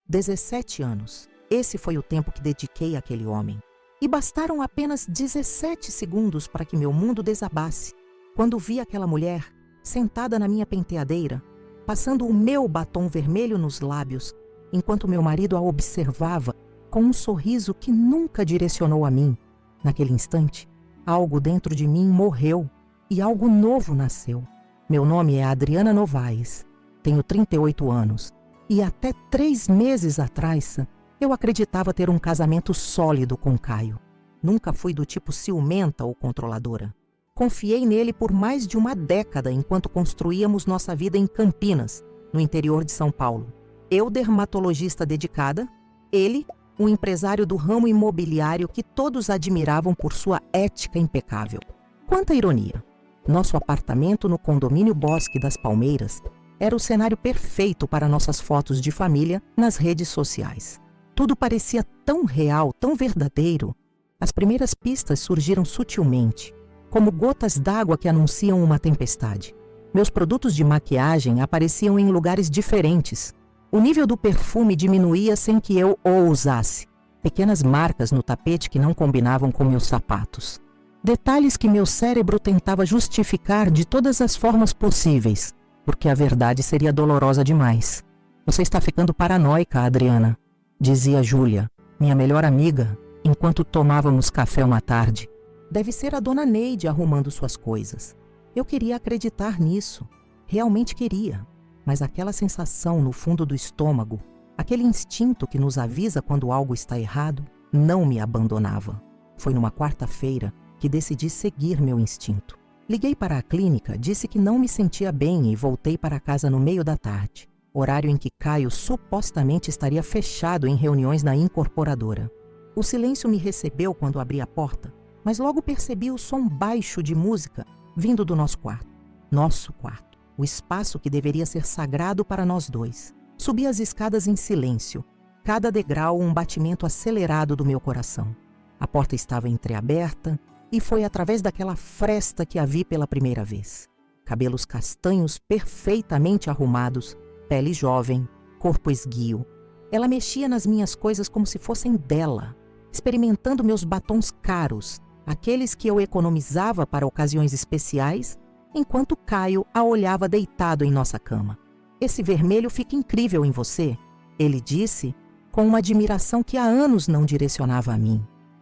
17 anos. Esse foi o tempo que dediquei àquele homem. E bastaram apenas 17 segundos para que meu mundo desabasse, quando vi aquela mulher sentada na minha penteadeira, passando o meu batom vermelho nos lábios, enquanto meu marido a observava com um sorriso que nunca direcionou a mim. Naquele instante, algo dentro de mim morreu e algo novo nasceu. Meu nome é Adriana Novaes, tenho 38 anos e até 3 meses atrás eu acreditava ter um casamento sólido com Caio. Nunca fui do tipo ciumenta ou controladora. Confiei nele por mais de uma década enquanto construíamos nossa vida em Campinas, no interior de São Paulo. Eu, dermatologista dedicada, ele, um empresário do ramo imobiliário que todos admiravam por sua ética impecável. Quanta ironia! Nosso apartamento no condomínio Bosque das Palmeiras era o cenário perfeito para nossas fotos de família nas redes sociais. Tudo parecia tão real, tão verdadeiro. As primeiras pistas surgiram sutilmente, como gotas d'água que anunciam uma tempestade. Meus produtos de maquiagem apareciam em lugares diferentes. O nível do perfume diminuía sem que eu o usasse. Pequenas marcas no tapete que não combinavam com meus sapatos. Detalhes que meu cérebro tentava justificar de todas as formas possíveis, porque a verdade seria dolorosa demais. Você está ficando paranoica, Adriana, dizia Júlia, minha melhor amiga, enquanto tomávamos café uma tarde. Deve ser a dona Neide arrumando suas coisas. Eu queria acreditar nisso. Realmente queria. Mas aquela sensação no fundo do estômago, aquele instinto que nos avisa quando algo está errado, não me abandonava. Foi numa quarta-feira que decidi seguir meu instinto. Liguei para a clínica, disse que não me sentia bem e voltei para casa no meio da tarde, horário em que Caio supostamente estaria fechado em reuniões na incorporadora. O silêncio me recebeu quando abri a porta, mas logo percebi o som baixo de música vindo do nosso quarto. Nosso quarto. O espaço que deveria ser sagrado para nós dois. Subi as escadas em silêncio, cada degrau um batimento acelerado do meu coração. A porta estava entreaberta e foi através daquela fresta que a vi pela primeira vez. Cabelos castanhos perfeitamente arrumados, pele jovem, corpo esguio. Ela mexia nas minhas coisas como se fossem dela, experimentando meus batons caros, aqueles que eu economizava para ocasiões especiais, enquanto Caio a olhava deitado em nossa cama. Esse vermelho fica incrível em você, ele disse, com uma admiração que há anos não direcionava a mim.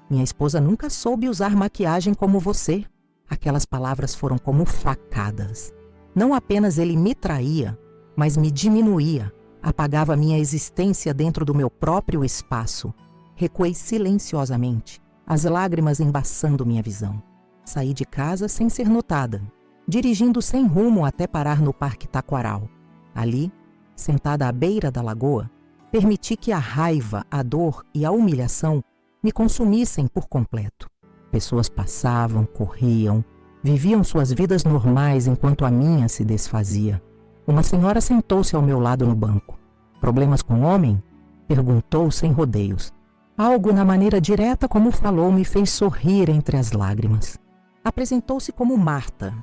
Minha esposa nunca soube usar maquiagem como você. Aquelas palavras foram como facadas. Não apenas ele me traía, mas me diminuía, apagava minha existência dentro do meu próprio espaço. Recuei silenciosamente, as lágrimas embaçando minha visão. Saí de casa sem ser notada, dirigindo sem rumo até parar no Parque Taquaral. Ali, sentada à beira da lagoa, permiti que a raiva, a dor e a humilhação me consumissem por completo. Pessoas passavam, corriam, viviam suas vidas normais enquanto a minha se desfazia. Uma senhora sentou-se ao meu lado no banco. Problemas com o homem? Perguntou sem rodeios. Algo na maneira direta como falou me fez sorrir entre as lágrimas. Apresentou-se como Marta,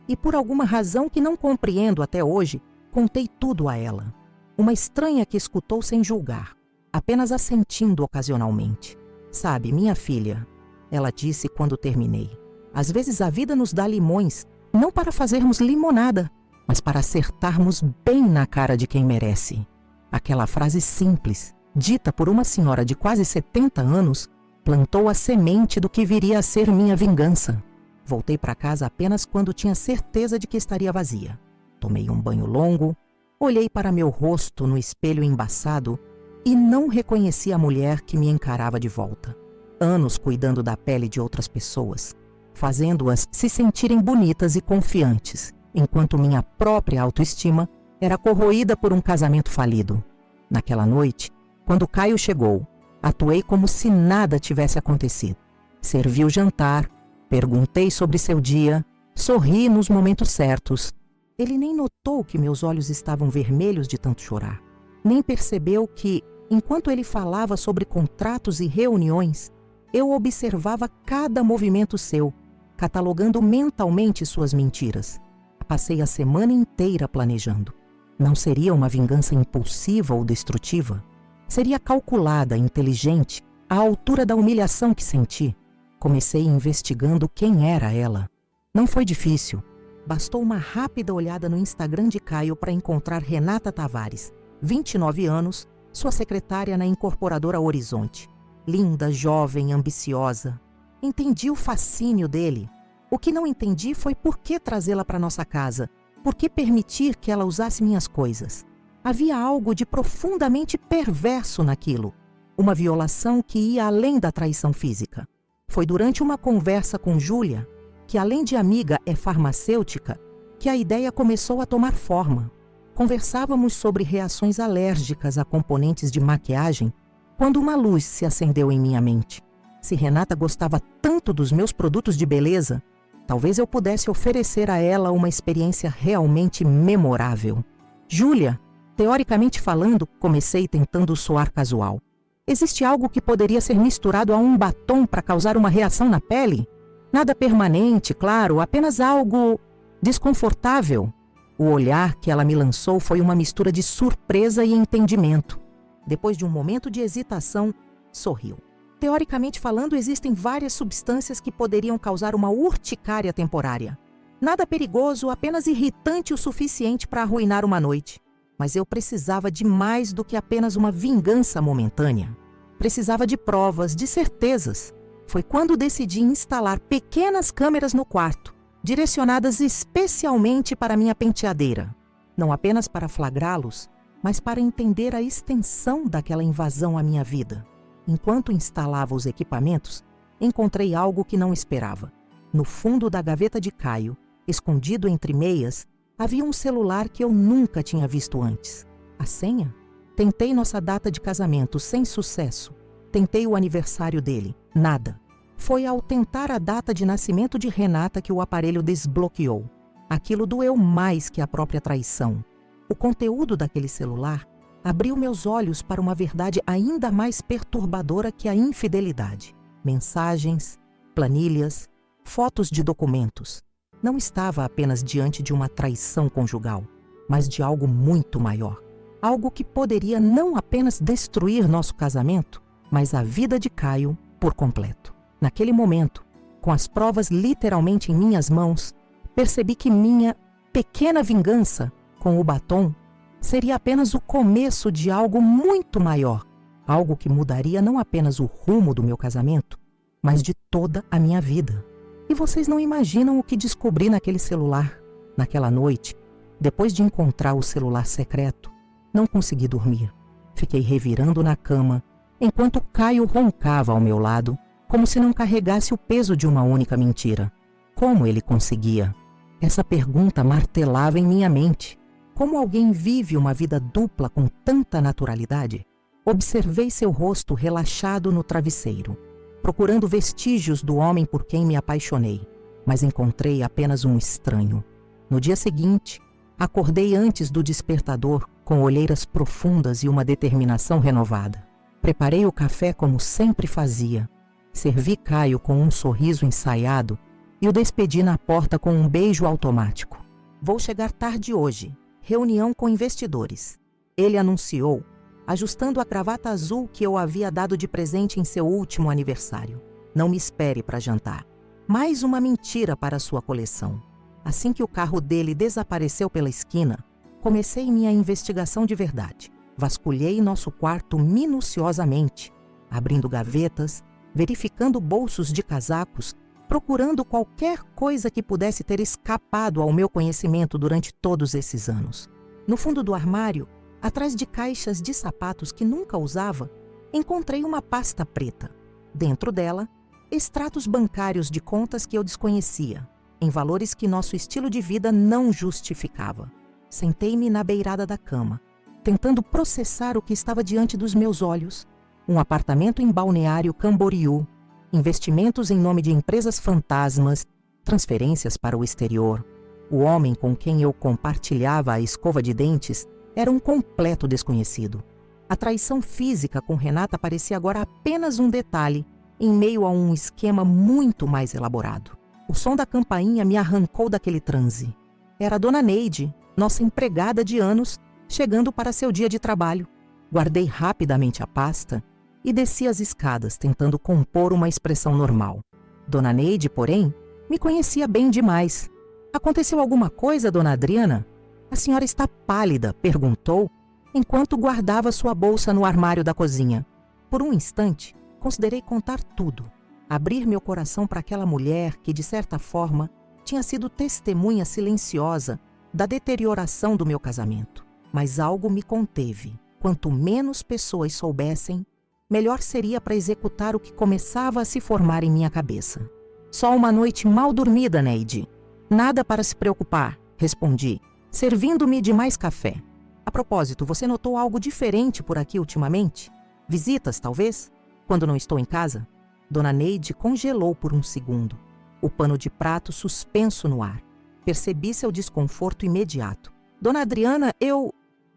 e por alguma razão que não compreendo até hoje, contei tudo a ela. Uma estranha que escutou sem julgar, apenas assentindo ocasionalmente. Sabe, minha filha, ela disse quando terminei, às vezes a vida nos dá limões, não para fazermos limonada, mas para acertarmos bem na cara de quem merece. Aquela frase simples, dita por uma senhora de quase 70 anos, plantou a semente do que viria a ser minha vingança. Voltei para casa apenas quando tinha certeza de que estaria vazia. Tomei um banho longo, olhei para meu rosto no espelho embaçado e não reconheci a mulher que me encarava de volta. Anos cuidando da pele de outras pessoas, fazendo-as se sentirem bonitas e confiantes, enquanto minha própria autoestima era corroída por um casamento falido. Naquela noite, quando Caio chegou, atuei como se nada tivesse acontecido. Servi o jantar, perguntei sobre seu dia, sorri nos momentos certos. Ele nem notou que meus olhos estavam vermelhos de tanto chorar. Nem percebeu que, enquanto ele falava sobre contratos e reuniões, eu observava cada movimento seu, catalogando mentalmente suas mentiras. Passei a semana inteira planejando. Não seria uma vingança impulsiva ou destrutiva? Seria calculada, inteligente, à altura da humilhação que senti. Comecei investigando quem era ela. Não foi difícil. Bastou uma rápida olhada no Instagram de Caio para encontrar Renata Tavares, 29 anos, sua secretária na incorporadora Horizonte. Linda, jovem, ambiciosa. Entendi o fascínio dele. O que não entendi foi por que trazê-la para nossa casa, por que permitir que ela usasse minhas coisas. Havia algo de profundamente perverso naquilo, uma violação que ia além da traição física. Foi durante uma conversa com Júlia, que além de amiga é farmacêutica, que a ideia começou a tomar forma. Conversávamos sobre reações alérgicas a componentes de maquiagem quando uma luz se acendeu em minha mente. Se Renata gostava tanto dos meus produtos de beleza, talvez eu pudesse oferecer a ela uma experiência realmente memorável. Júlia, teoricamente falando, comecei tentando soar casual. Existe algo que poderia ser misturado a um batom para causar uma reação na pele? Nada permanente, claro, apenas algo desconfortável. O olhar que ela me lançou foi uma mistura de surpresa e entendimento. Depois de um momento de hesitação, sorriu. Teoricamente falando, existem várias substâncias que poderiam causar uma urticária temporária. Nada perigoso, apenas irritante o suficiente para arruinar uma noite. Mas eu precisava de mais do que apenas uma vingança momentânea. Precisava de provas, de certezas. Foi quando decidi instalar pequenas câmeras no quarto, direcionadas especialmente para minha penteadeira. Não apenas para flagrá-los, mas para entender a extensão daquela invasão à minha vida. Enquanto instalava os equipamentos, encontrei algo que não esperava. No fundo da gaveta de Caio, escondido entre meias, havia um celular que eu nunca tinha visto antes. A senha? Tentei nossa data de casamento, sem sucesso. Tentei o aniversário dele, nada. Foi ao tentar a data de nascimento de Renata que o aparelho desbloqueou. Aquilo doeu mais que a própria traição. O conteúdo daquele celular abriu meus olhos para uma verdade ainda mais perturbadora que a infidelidade. Mensagens, planilhas, fotos de documentos. Não estava apenas diante de uma traição conjugal, mas de algo muito maior. Algo que poderia não apenas destruir nosso casamento, mas a vida de Caio por completo. Naquele momento, com as provas literalmente em minhas mãos, percebi que minha pequena vingança com o batom seria apenas o começo de algo muito maior. Algo que mudaria não apenas o rumo do meu casamento, mas de toda a minha vida. E vocês não imaginam o que descobri naquele celular. Naquela noite, depois de encontrar o celular secreto, não consegui dormir. Fiquei revirando na cama, enquanto Caio roncava ao meu lado, como se não carregasse o peso de uma única mentira. Como ele conseguia? Essa pergunta martelava em minha mente. Como alguém vive uma vida dupla com tanta naturalidade? Observei seu rosto relaxado no travesseiro, procurando vestígios do homem por quem me apaixonei, mas encontrei apenas um estranho. No dia seguinte, acordei antes do despertador, com olheiras profundas e uma determinação renovada. Preparei o café como sempre fazia. Servi Caio com um sorriso ensaiado e o despedi na porta com um beijo automático. Vou chegar tarde hoje. Reunião com investidores. Ele anunciou, ajustando a gravata azul que eu havia dado de presente em seu último aniversário. Não me espere para jantar. Mais uma mentira para sua coleção. Assim que o carro dele desapareceu pela esquina, comecei minha investigação de verdade. Vasculhei nosso quarto minuciosamente, abrindo gavetas, verificando bolsos de casacos, procurando qualquer coisa que pudesse ter escapado ao meu conhecimento durante todos esses anos. No fundo do armário, atrás de caixas de sapatos que nunca usava, encontrei uma pasta preta. Dentro dela, extratos bancários de contas que eu desconhecia, em valores que nosso estilo de vida não justificava. Sentei-me na beirada da cama, tentando processar o que estava diante dos meus olhos. Um apartamento em Balneário Camboriú, investimentos em nome de empresas fantasmas, transferências para o exterior. O homem com quem eu compartilhava a escova de dentes era um completo desconhecido. A traição física com Renata parecia agora apenas um detalhe, em meio a um esquema muito mais elaborado. O som da campainha me arrancou daquele transe. Era a dona Neide, nossa empregada de anos, chegando para seu dia de trabalho. Guardei rapidamente a pasta e desci as escadas, tentando compor uma expressão normal. Dona Neide, porém, me conhecia bem demais. Aconteceu alguma coisa, Dona Adriana? A senhora está pálida, perguntou, enquanto guardava sua bolsa no armário da cozinha. Por um instante, considerei contar tudo. Abrir meu coração para aquela mulher que, de certa forma, tinha sido testemunha silenciosa da deterioração do meu casamento. Mas algo me conteve. Quanto menos pessoas soubessem, melhor seria para executar o que começava a se formar em minha cabeça. Só uma noite mal dormida, Neide. Nada para se preocupar, respondi, servindo-me de mais café. A propósito, você notou algo diferente por aqui ultimamente? Visitas, talvez? Quando não estou em casa? Dona Neide congelou por um segundo, o pano de prato suspenso no ar. Percebi seu desconforto imediato. Dona Adriana,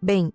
Bem,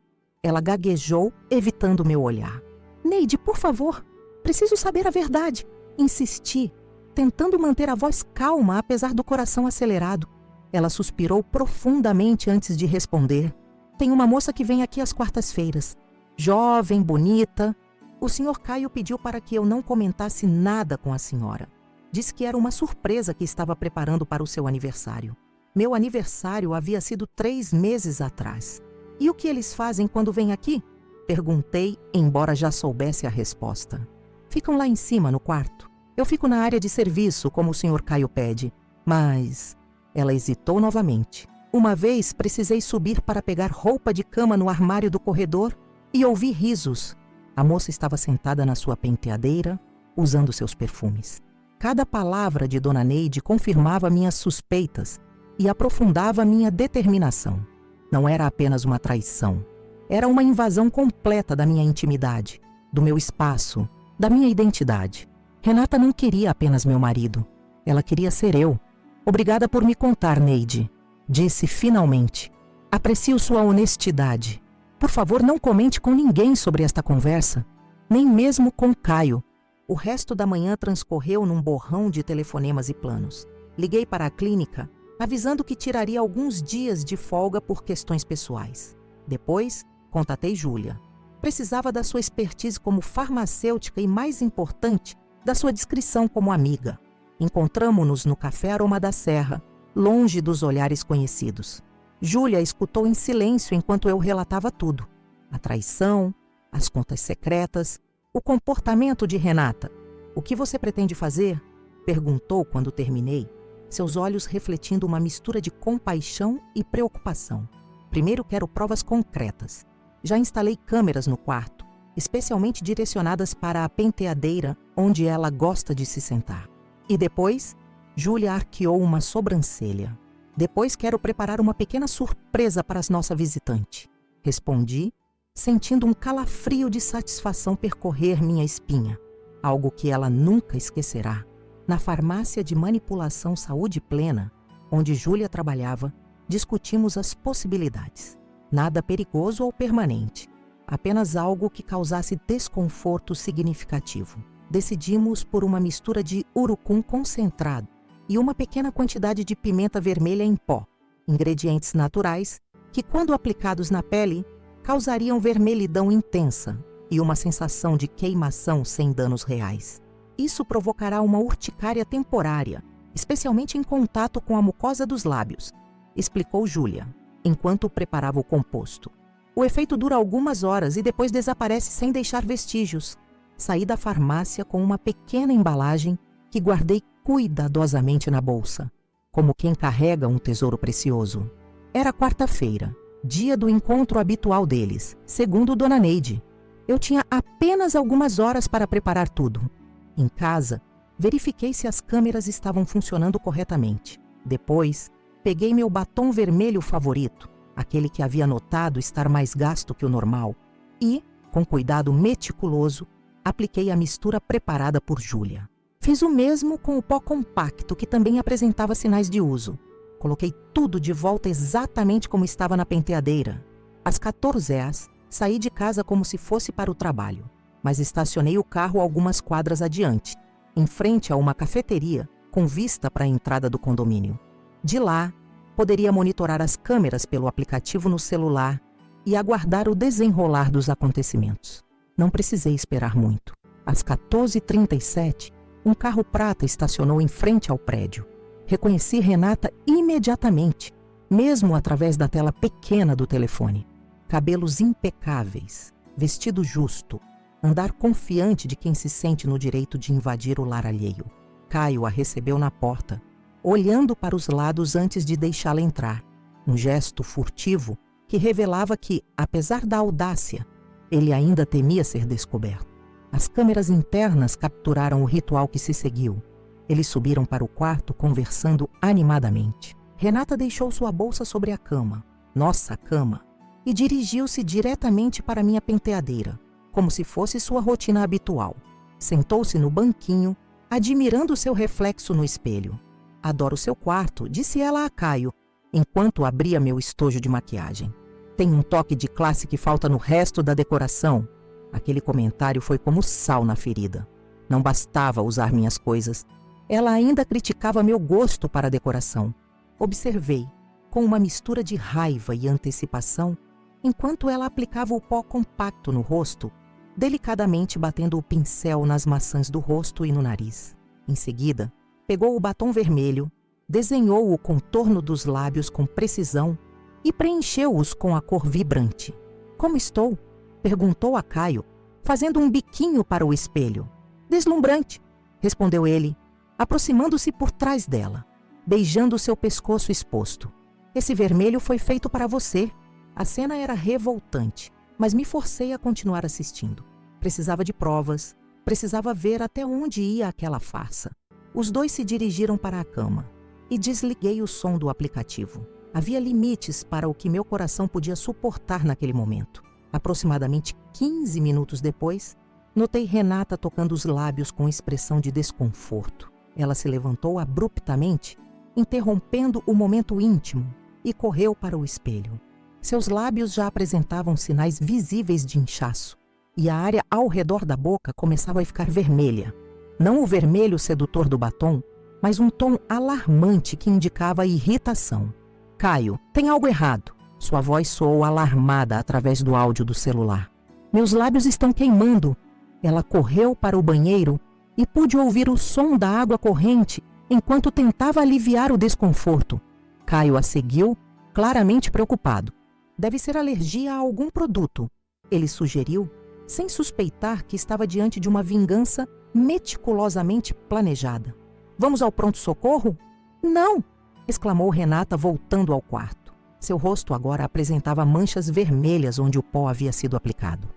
ela gaguejou, evitando meu olhar. Neide, por favor, preciso saber a verdade. Insisti, tentando manter a voz calma apesar do coração acelerado. Ela suspirou profundamente antes de responder. Tem uma moça que vem aqui às quartas-feiras. Jovem, bonita. O Sr. Caio pediu para que eu não comentasse nada com a senhora. Disse que era uma surpresa que estava preparando para o seu aniversário. Meu aniversário havia sido 3 meses atrás. E o que eles fazem quando vêm aqui? Perguntei, embora já soubesse a resposta. Ficam lá em cima, no quarto. Eu fico na área de serviço, como o Sr. Caio pede. Mas... Ela hesitou novamente. Uma vez precisei subir para pegar roupa de cama no armário do corredor e ouvi risos. A moça estava sentada na sua penteadeira, usando seus perfumes. Cada palavra de Dona Neide confirmava minhas suspeitas e aprofundava minha determinação. Não era apenas uma traição. Era uma invasão completa da minha intimidade, do meu espaço, da minha identidade. Renata não queria apenas meu marido. Ela queria ser eu. Obrigada por me contar, Neide, disse finalmente. Aprecio sua honestidade. Por favor, não comente com ninguém sobre esta conversa, nem mesmo com Caio. O resto da manhã transcorreu num borrão de telefonemas e planos. Liguei para a clínica, avisando que tiraria alguns dias de folga por questões pessoais. Depois, contatei Júlia. Precisava da sua expertise como farmacêutica e, mais importante, da sua discrição como amiga. Encontramo-nos no Café Aroma da Serra, longe dos olhares conhecidos. Júlia escutou em silêncio enquanto eu relatava tudo. A traição, as contas secretas, o comportamento de Renata. O que você pretende fazer? Perguntou quando terminei, seus olhos refletindo uma mistura de compaixão e preocupação. Primeiro quero provas concretas. Já instalei câmeras no quarto, especialmente direcionadas para a penteadeira onde ela gosta de se sentar. E depois, Júlia arqueou uma sobrancelha. Depois quero preparar uma pequena surpresa para a nossa visitante. Respondi, sentindo um calafrio de satisfação percorrer minha espinha. Algo que ela nunca esquecerá. Na farmácia de manipulação Saúde Plena, onde Júlia trabalhava, discutimos as possibilidades. Nada perigoso ou permanente. Apenas algo que causasse desconforto significativo. Decidimos por uma mistura de urucum concentrado e uma pequena quantidade de pimenta vermelha em pó, ingredientes naturais que, quando aplicados na pele, causariam vermelhidão intensa e uma sensação de queimação sem danos reais. Isso provocará uma urticária temporária, especialmente em contato com a mucosa dos lábios, explicou Júlia, enquanto preparava o composto. O efeito dura algumas horas e depois desaparece sem deixar vestígios. Saí da farmácia com uma pequena embalagem que guardei cuidadosamente na bolsa, como quem carrega um tesouro precioso. Era quarta-feira, dia do encontro habitual deles, segundo Dona Neide. Eu tinha apenas algumas horas para preparar tudo. Em casa, verifiquei se as câmeras estavam funcionando corretamente. Depois, peguei meu batom vermelho favorito, aquele que havia notado estar mais gasto que o normal, e, com cuidado meticuloso, apliquei a mistura preparada por Júlia. Fiz o mesmo com o pó compacto, que também apresentava sinais de uso. Coloquei tudo de volta exatamente como estava na penteadeira. Às 14h, saí de casa como se fosse para o trabalho, mas estacionei o carro algumas quadras adiante, em frente a uma cafeteria com vista para a entrada do condomínio. De lá, poderia monitorar as câmeras pelo aplicativo no celular e aguardar o desenrolar dos acontecimentos. Não precisei esperar muito. Às 14h37, um carro prata estacionou em frente ao prédio. Reconheci Renata imediatamente, mesmo através da tela pequena do telefone. Cabelos impecáveis, vestido justo, andar confiante de quem se sente no direito de invadir o lar alheio. Caio a recebeu na porta, olhando para os lados antes de deixá-la entrar. Um gesto furtivo que revelava que, apesar da audácia, ele ainda temia ser descoberto. As câmeras internas capturaram o ritual que se seguiu. Eles subiram para o quarto conversando animadamente. Renata deixou sua bolsa sobre a cama, nossa cama, e dirigiu-se diretamente para minha penteadeira, como se fosse sua rotina habitual. Sentou-se no banquinho, admirando seu reflexo no espelho. Adoro seu quarto, disse ela a Caio, enquanto abria meu estojo de maquiagem. Tem um toque de classe que falta no resto da decoração. Aquele comentário foi como sal na ferida. Não bastava usar minhas coisas. Ela ainda criticava meu gosto para a decoração. Observei, com uma mistura de raiva e antecipação, enquanto ela aplicava o pó compacto no rosto, delicadamente batendo o pincel nas maçãs do rosto e no nariz. Em seguida, pegou o batom vermelho, desenhou o contorno dos lábios com precisão e preencheu-os com a cor vibrante. Como estou? Perguntou a Caio, fazendo um biquinho para o espelho. Deslumbrante, respondeu ele, aproximando-se por trás dela, beijando seu pescoço exposto. Esse vermelho foi feito para você. A cena era revoltante, mas me forcei a continuar assistindo. Precisava de provas, precisava ver até onde ia aquela farsa. Os dois se dirigiram para a cama e desliguei o som do aplicativo. Havia limites para o que meu coração podia suportar naquele momento. Aproximadamente 15 minutos depois, notei Renata tocando os lábios com expressão de desconforto. Ela se levantou abruptamente, interrompendo o momento íntimo, e correu para o espelho. Seus lábios já apresentavam sinais visíveis de inchaço, e a área ao redor da boca começava a ficar vermelha. Não o vermelho sedutor do batom, mas um tom alarmante que indicava irritação. Caio, tem algo errado. Sua voz soou alarmada através do áudio do celular. Meus lábios estão queimando. Ela correu para o banheiro e pude ouvir o som da água corrente enquanto tentava aliviar o desconforto. Caio a seguiu, claramente preocupado. Deve ser alergia a algum produto, ele sugeriu, sem suspeitar que estava diante de uma vingança meticulosamente planejada. Vamos ao pronto-socorro? Não! Exclamou Renata, voltando ao quarto. Seu rosto agora apresentava manchas vermelhas onde o pó havia sido aplicado.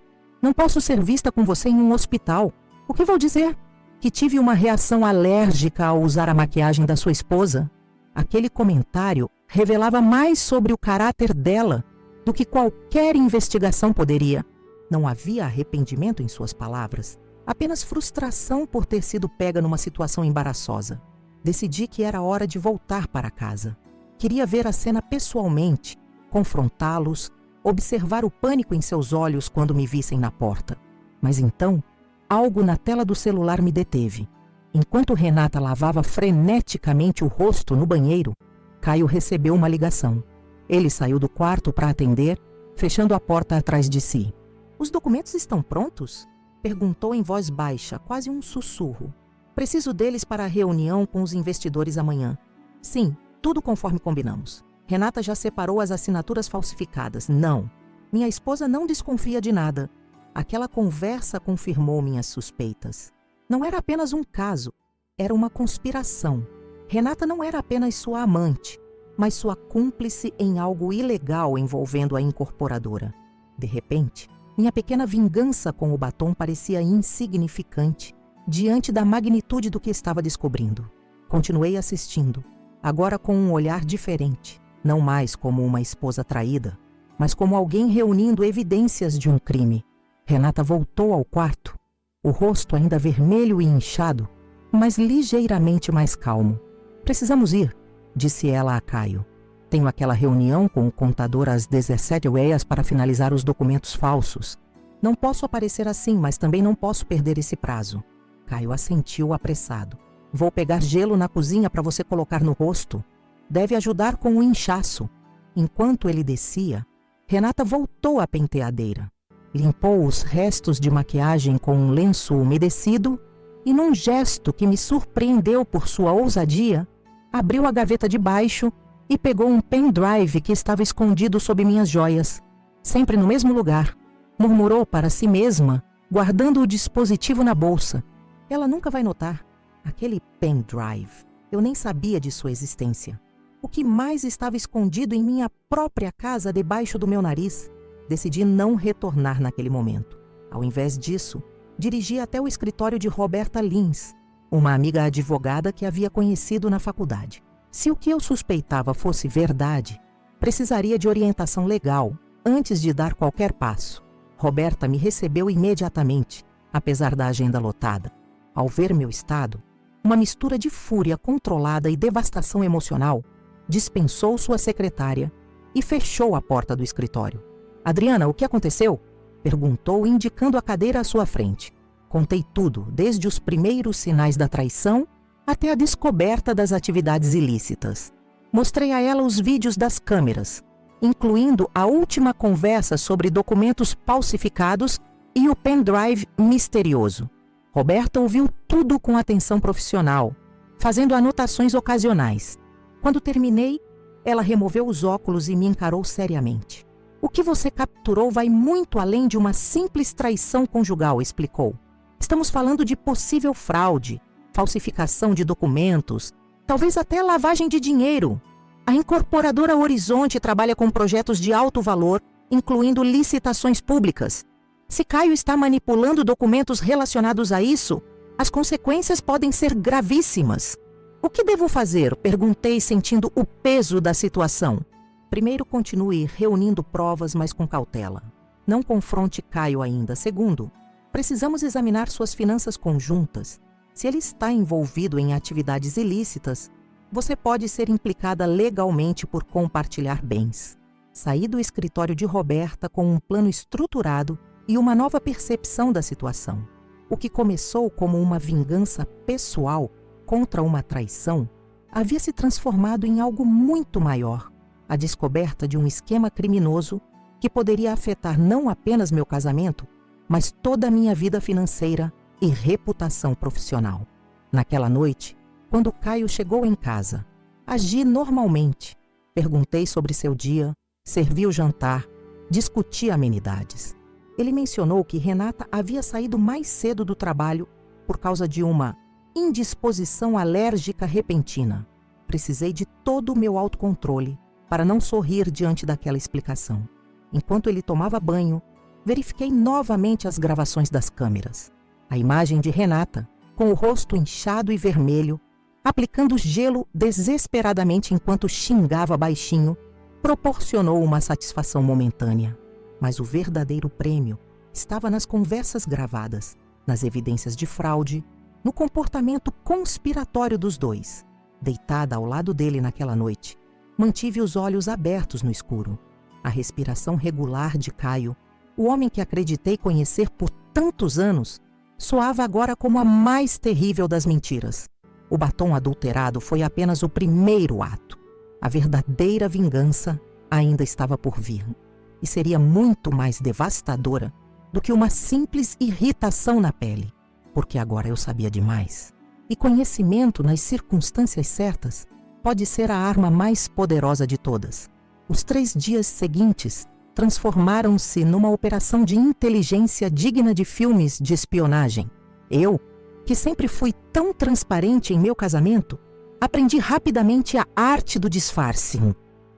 Não posso ser vista com você em um hospital. O que vou dizer? Que tive uma reação alérgica ao usar a maquiagem da sua esposa? Aquele comentário revelava mais sobre o caráter dela do que qualquer investigação poderia. Não havia arrependimento em suas palavras, apenas frustração por ter sido pega numa situação embaraçosa. Decidi que era hora de voltar para casa. Queria ver a cena pessoalmente, confrontá-los, observar o pânico em seus olhos quando me vissem na porta. Mas então, algo na tela do celular me deteve. Enquanto Renata lavava freneticamente o rosto no banheiro, Caio recebeu uma ligação. Ele saiu do quarto para atender, fechando a porta atrás de si. Os documentos estão prontos? Perguntou em voz baixa, quase um sussurro. Preciso deles para a reunião com os investidores amanhã. Sim, tudo conforme combinamos. Renata já separou as assinaturas falsificadas. Não. Minha esposa não desconfia de nada. Aquela conversa confirmou minhas suspeitas. Não era apenas um caso, era uma conspiração. Renata não era apenas sua amante, mas sua cúmplice em algo ilegal envolvendo a incorporadora. De repente, minha pequena vingança com o batom parecia insignificante diante da magnitude do que estava descobrindo. Continuei assistindo, agora com um olhar diferente, não mais como uma esposa traída, mas como alguém reunindo evidências de um crime. Renata voltou ao quarto, o rosto ainda vermelho e inchado, mas ligeiramente mais calmo. Precisamos ir, disse ela a Caio. Tenho aquela reunião com o contador às 17h para finalizar os documentos falsos. Não posso aparecer assim, mas também não posso perder esse prazo. Caio assentiu apressado. Vou pegar gelo na cozinha para você colocar no rosto. Deve ajudar com o inchaço. Enquanto ele descia, Renata voltou à penteadeira, limpou os restos de maquiagem com um lenço umedecido e, num gesto que me surpreendeu por sua ousadia, abriu a gaveta de baixo e pegou um pendrive que estava escondido sob minhas joias, sempre no mesmo lugar. Murmurou para si mesma, guardando o dispositivo na bolsa. Ela nunca vai notar. Aquele pendrive. Eu nem sabia de sua existência. O que mais estava escondido em minha própria casa debaixo do meu nariz? Decidi não retornar naquele momento. Ao invés disso, dirigi até o escritório de Roberta Lins, uma amiga advogada que havia conhecido na faculdade. Se o que eu suspeitava fosse verdade, precisaria de orientação legal antes de dar qualquer passo. Roberta me recebeu imediatamente, apesar da agenda lotada. Ao ver meu estado, uma mistura de fúria controlada e devastação emocional, dispensou sua secretária e fechou a porta do escritório. "Adriana, o que aconteceu?" perguntou, indicando a cadeira à sua frente. Contei tudo, desde os primeiros sinais da traição até a descoberta das atividades ilícitas. Mostrei a ela os vídeos das câmeras, incluindo a última conversa sobre documentos falsificados e o pendrive misterioso. Roberta ouviu tudo com atenção profissional, fazendo anotações ocasionais. Quando terminei, ela removeu os óculos e me encarou seriamente. "O que você capturou vai muito além de uma simples traição conjugal", explicou. "Estamos falando de possível fraude, falsificação de documentos, talvez até lavagem de dinheiro. A incorporadora Horizonte trabalha com projetos de alto valor, incluindo licitações públicas. Se Caio está manipulando documentos relacionados a isso, as consequências podem ser gravíssimas." "O que devo fazer?" perguntei, sentindo o peso da situação. "Primeiro, continue reunindo provas, mas com cautela. Não confronte Caio ainda. Segundo, precisamos examinar suas finanças conjuntas. Se ele está envolvido em atividades ilícitas, você pode ser implicada legalmente por compartilhar bens." Saí do escritório de Roberta com um plano estruturado e uma nova percepção da situação. O que começou como uma vingança pessoal contra uma traição havia se transformado em algo muito maior, a descoberta de um esquema criminoso que poderia afetar não apenas meu casamento, mas toda a minha vida financeira e reputação profissional. Naquela noite, quando Caio chegou em casa, agi normalmente. Perguntei sobre seu dia, servi o jantar, discuti amenidades. Ele mencionou que Renata havia saído mais cedo do trabalho por causa de uma indisposição alérgica repentina. Precisei de todo o meu autocontrole para não sorrir diante daquela explicação. Enquanto ele tomava banho, verifiquei novamente as gravações das câmeras. A imagem de Renata, com o rosto inchado e vermelho, aplicando gelo desesperadamente enquanto xingava baixinho, proporcionou uma satisfação momentânea. Mas o verdadeiro prêmio estava nas conversas gravadas, nas evidências de fraude, no comportamento conspiratório dos dois. Deitada ao lado dele naquela noite, mantive os olhos abertos no escuro. A respiração regular de Caio, o homem que acreditei conhecer por tantos anos, soava agora como a mais terrível das mentiras. O batom adulterado foi apenas o primeiro ato. A verdadeira vingança ainda estava por vir. E seria muito mais devastadora do que uma simples irritação na pele, porque agora eu sabia demais. E conhecimento nas circunstâncias certas pode ser a arma mais poderosa de todas. Os 3 dias seguintes transformaram-se numa operação de inteligência digna de filmes de espionagem. Eu, que sempre fui tão transparente em meu casamento, aprendi rapidamente a arte do disfarce.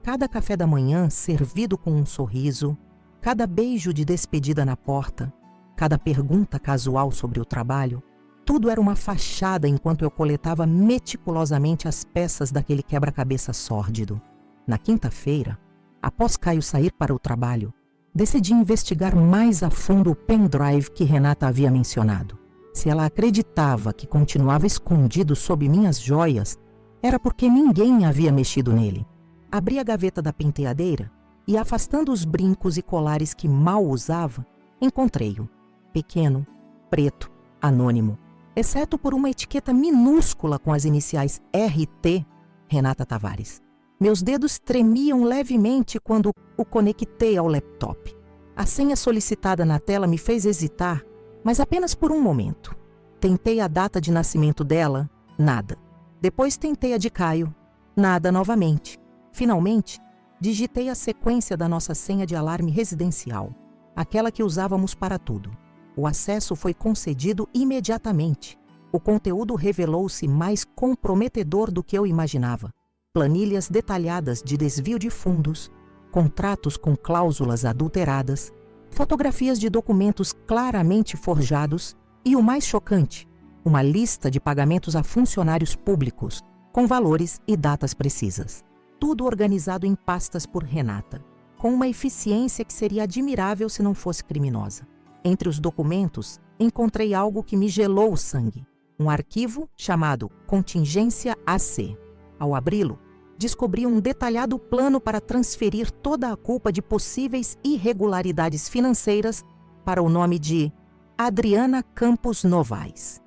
Cada café da manhã servido com um sorriso, cada beijo de despedida na porta, cada pergunta casual sobre o trabalho, tudo era uma fachada enquanto eu coletava meticulosamente as peças daquele quebra-cabeça sórdido. Na quinta-feira, após Caio sair para o trabalho, decidi investigar mais a fundo o pendrive que Renata havia mencionado. Se ela acreditava que continuava escondido sob minhas joias, era porque ninguém havia mexido nele. Abri a gaveta da penteadeira e, afastando os brincos e colares que mal usava, encontrei-o. Pequeno, preto, anônimo, exceto por uma etiqueta minúscula com as iniciais RT, Renata Tavares. Meus dedos tremiam levemente quando o conectei ao laptop. A senha solicitada na tela me fez hesitar, mas apenas por um momento. Tentei a data de nascimento dela, nada. Depois tentei a de Caio, nada novamente. Finalmente, digitei a sequência da nossa senha de alarme residencial, aquela que usávamos para tudo. O acesso foi concedido imediatamente. O conteúdo revelou-se mais comprometedor do que eu imaginava. Planilhas detalhadas de desvio de fundos, contratos com cláusulas adulteradas, fotografias de documentos claramente forjados e, o mais chocante, uma lista de pagamentos a funcionários públicos, com valores e datas precisas. Tudo organizado em pastas por Renata, com uma eficiência que seria admirável se não fosse criminosa. Entre os documentos, encontrei algo que me gelou o sangue. Um arquivo chamado Contingência AC. Ao abri-lo, descobri um detalhado plano para transferir toda a culpa de possíveis irregularidades financeiras para o nome de Adriana Campos Novaes.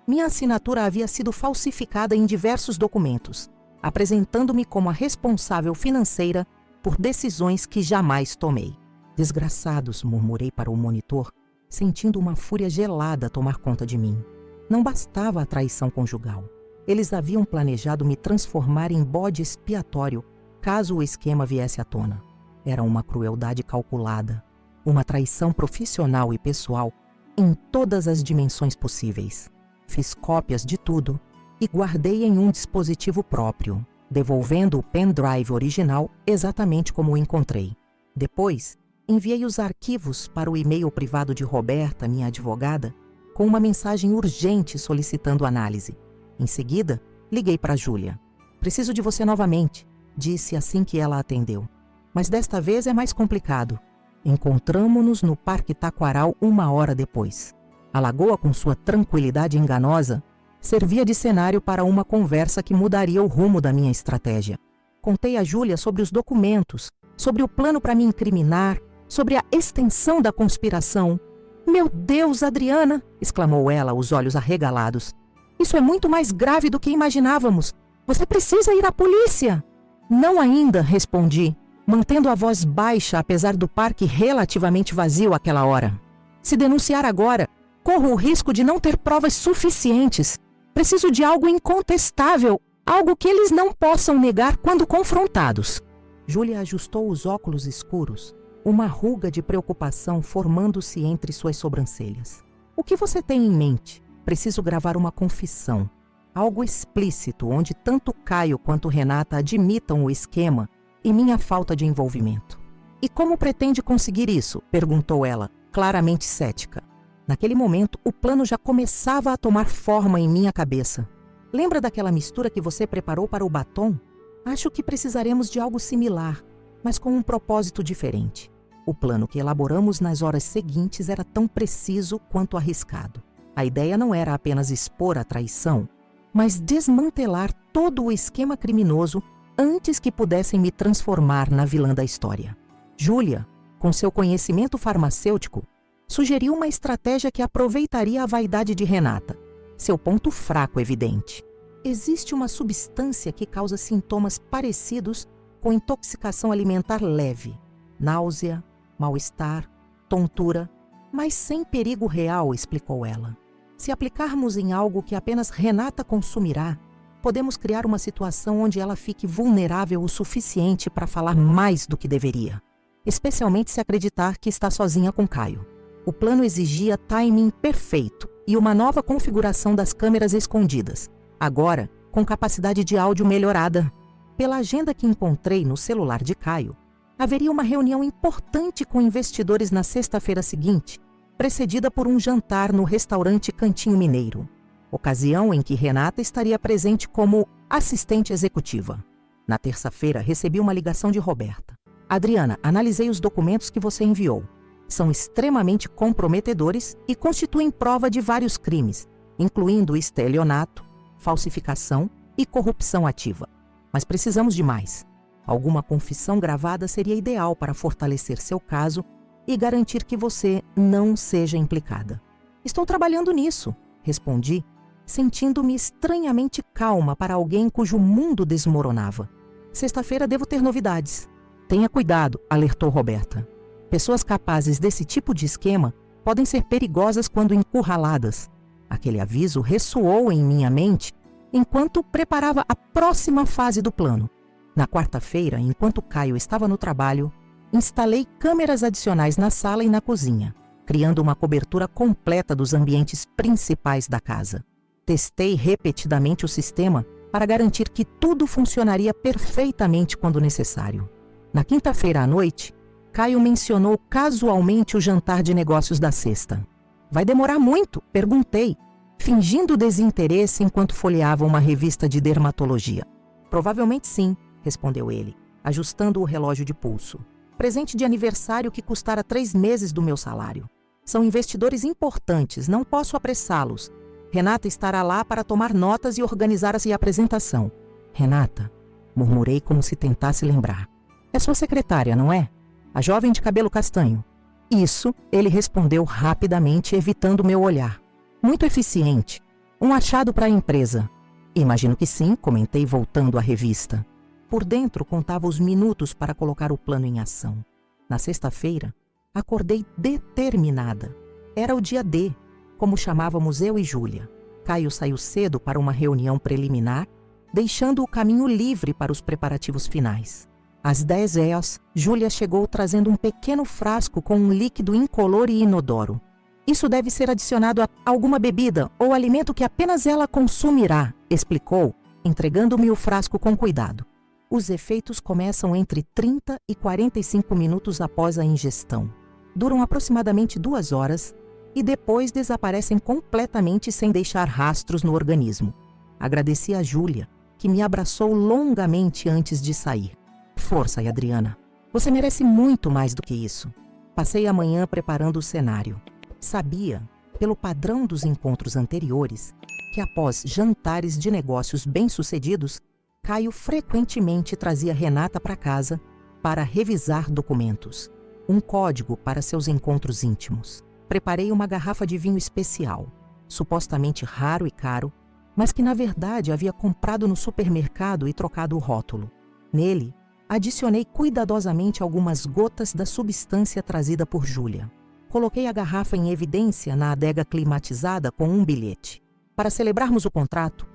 Minha assinatura havia sido falsificada em diversos documentos, apresentando-me como a responsável financeira por decisões que jamais tomei. Desgraçados, murmurei para o monitor, sentindo uma fúria gelada tomar conta de mim. Não bastava a traição conjugal. Eles haviam planejado me transformar em bode expiatório caso o esquema viesse à tona. Era uma crueldade calculada, uma traição profissional e pessoal em todas as dimensões possíveis. Fiz cópias de tudo e guardei em um dispositivo próprio, devolvendo o pendrive original exatamente como o encontrei. Depois, enviei os arquivos para o e-mail privado de Roberta, minha advogada, com uma mensagem urgente solicitando análise. Em seguida, liguei para Júlia. "Preciso de você novamente", disse assim que ela atendeu. "Mas desta vez é mais complicado. Encontramo-nos no Parque Taquaral 1 hora depois. A lagoa, com sua tranquilidade enganosa, servia de cenário para uma conversa que mudaria o rumo da minha estratégia. Contei a Júlia sobre os documentos, sobre o plano para me incriminar, sobre a extensão da conspiração. "Meu Deus, Adriana!" exclamou ela, os olhos arregalados. "Isso é muito mais grave do que imaginávamos. Você precisa ir à polícia." "Não ainda", respondi, mantendo a voz baixa apesar do parque relativamente vazio àquela hora. "Se denunciar agora, corro o risco de não ter provas suficientes. Preciso de algo incontestável, algo que eles não possam negar quando confrontados." Júlia ajustou os óculos escuros, uma ruga de preocupação formando-se entre suas sobrancelhas. "O que você tem em mente?" "Preciso gravar uma confissão. Algo explícito onde tanto Caio quanto Renata admitam o esquema e minha falta de envolvimento." "E como pretende conseguir isso?" perguntou ela, claramente cética. Naquele momento, o plano já começava a tomar forma em minha cabeça. "Lembra daquela mistura que você preparou para o batom? Acho que precisaremos de algo similar, mas com um propósito diferente." O plano que elaboramos nas horas seguintes era tão preciso quanto arriscado. A ideia não era apenas expor a traição, mas desmantelar todo o esquema criminoso antes que pudessem me transformar na vilã da história. Júlia, com seu conhecimento farmacêutico, sugeriu uma estratégia que aproveitaria a vaidade de Renata, seu ponto fraco evidente. Existe uma substância que causa sintomas parecidos com intoxicação alimentar leve, náusea, mal-estar, tontura, mas sem perigo real, explicou ela. Se aplicarmos em algo que apenas Renata consumirá, podemos criar uma situação onde ela fique vulnerável o suficiente para falar mais do que deveria, especialmente se acreditar que está sozinha com Caio. O plano exigia timing perfeito e uma nova configuração das câmeras escondidas, agora com capacidade de áudio melhorada. Pela agenda que encontrei no celular de Caio, haveria uma reunião importante com investidores na sexta-feira seguinte, precedida por um jantar no restaurante Cantinho Mineiro, ocasião em que Renata estaria presente como assistente executiva. Na terça-feira, recebi uma ligação de Roberta. "Adriana, analisei os documentos que você enviou. São extremamente comprometedores e constituem prova de vários crimes, incluindo estelionato, falsificação e corrupção ativa. Mas precisamos de mais. Alguma confissão gravada seria ideal para fortalecer seu caso e garantir que você não seja implicada." "Estou trabalhando nisso", respondi, sentindo-me estranhamente calma para alguém cujo mundo desmoronava. Sexta-feira devo ter novidades. Tenha cuidado, alertou Roberta. Pessoas capazes desse tipo de esquema podem ser perigosas quando encurraladas. Aquele aviso ressoou em minha mente enquanto preparava a próxima fase do plano. Na quarta-feira, enquanto Caio estava no trabalho, instalei câmeras adicionais na sala e na cozinha, criando uma cobertura completa dos ambientes principais da casa. Testei repetidamente o sistema para garantir que tudo funcionaria perfeitamente quando necessário. Na quinta-feira à noite, Caio mencionou casualmente o jantar de negócios da sexta. Vai demorar muito? Perguntei, fingindo desinteresse enquanto folheava uma revista de dermatologia. Provavelmente sim, respondeu ele, ajustando o relógio de pulso. Presente de aniversário que custara 3 meses do meu salário. São investidores importantes, não posso apressá-los. Renata estará lá para tomar notas e organizar a apresentação. Renata, murmurei como se tentasse lembrar. É sua secretária, não é? A jovem de cabelo castanho. Isso, ele respondeu rapidamente, evitando meu olhar. Muito eficiente. Um achado para a empresa. Imagino que sim, comentei voltando à revista. Por dentro, contava os minutos para colocar o plano em ação. Na sexta-feira, acordei determinada. Era o dia D, como chamávamos eu e Júlia. Caio saiu cedo para uma reunião preliminar, deixando o caminho livre para os preparativos finais. Às 10h, Júlia chegou trazendo um pequeno frasco com um líquido incolor e inodoro. Isso deve ser adicionado a alguma bebida ou alimento que apenas ela consumirá, explicou, entregando-me o frasco com cuidado. Os efeitos começam entre 30 e 45 minutos após a ingestão. Duram aproximadamente 2 horas e depois desaparecem completamente sem deixar rastros no organismo. Agradeci a Júlia, que me abraçou longamente antes de sair. Força, Adriana. Você merece muito mais do que isso. Passei a manhã preparando o cenário. Sabia, pelo padrão dos encontros anteriores, que após jantares de negócios bem-sucedidos, Caio frequentemente trazia Renata para casa para revisar documentos. Um código para seus encontros íntimos. Preparei uma garrafa de vinho especial, supostamente raro e caro, mas que na verdade havia comprado no supermercado e trocado o rótulo. Nele, adicionei cuidadosamente algumas gotas da substância trazida por Júlia. Coloquei a garrafa em evidência na adega climatizada com um bilhete. Para celebrarmos o contrato,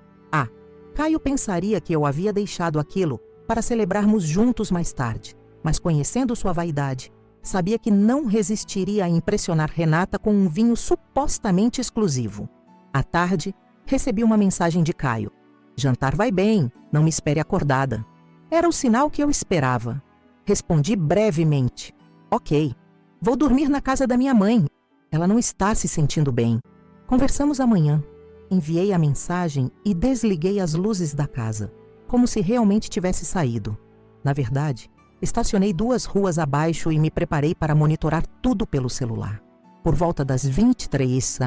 Caio pensaria que eu havia deixado aquilo para celebrarmos juntos mais tarde, mas conhecendo sua vaidade, sabia que não resistiria a impressionar Renata com um vinho supostamente exclusivo. À tarde, recebi uma mensagem de Caio. Jantar vai bem, não me espere acordada. Era o sinal que eu esperava. Respondi brevemente. Ok, vou dormir na casa da minha mãe. Ela não está se sentindo bem. Conversamos amanhã. Enviei a mensagem e desliguei as luzes da casa, como se realmente tivesse saído. Na verdade, estacionei 2 ruas abaixo e me preparei para monitorar tudo pelo celular. Por volta das 23,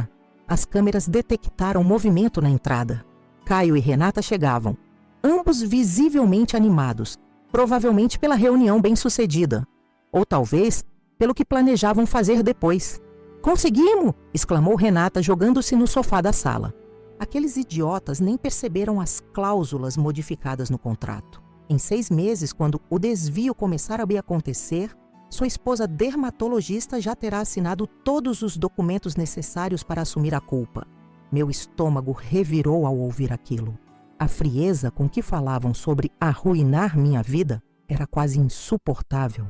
as câmeras detectaram movimento na entrada. Caio e Renata chegavam, ambos visivelmente animados, provavelmente pela reunião bem-sucedida, ou talvez pelo que planejavam fazer depois. Conseguimos! Exclamou Renata, jogando-se no sofá da sala. Aqueles idiotas nem perceberam as cláusulas modificadas no contrato. Em 6 meses, quando o desvio começar a acontecer, sua esposa dermatologista já terá assinado todos os documentos necessários para assumir a culpa. Meu estômago revirou ao ouvir aquilo. A frieza com que falavam sobre arruinar minha vida era quase insuportável.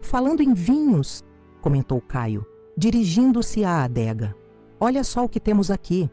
Falando em vinhos, comentou Caio, dirigindo-se à adega. Olha só o que temos aqui.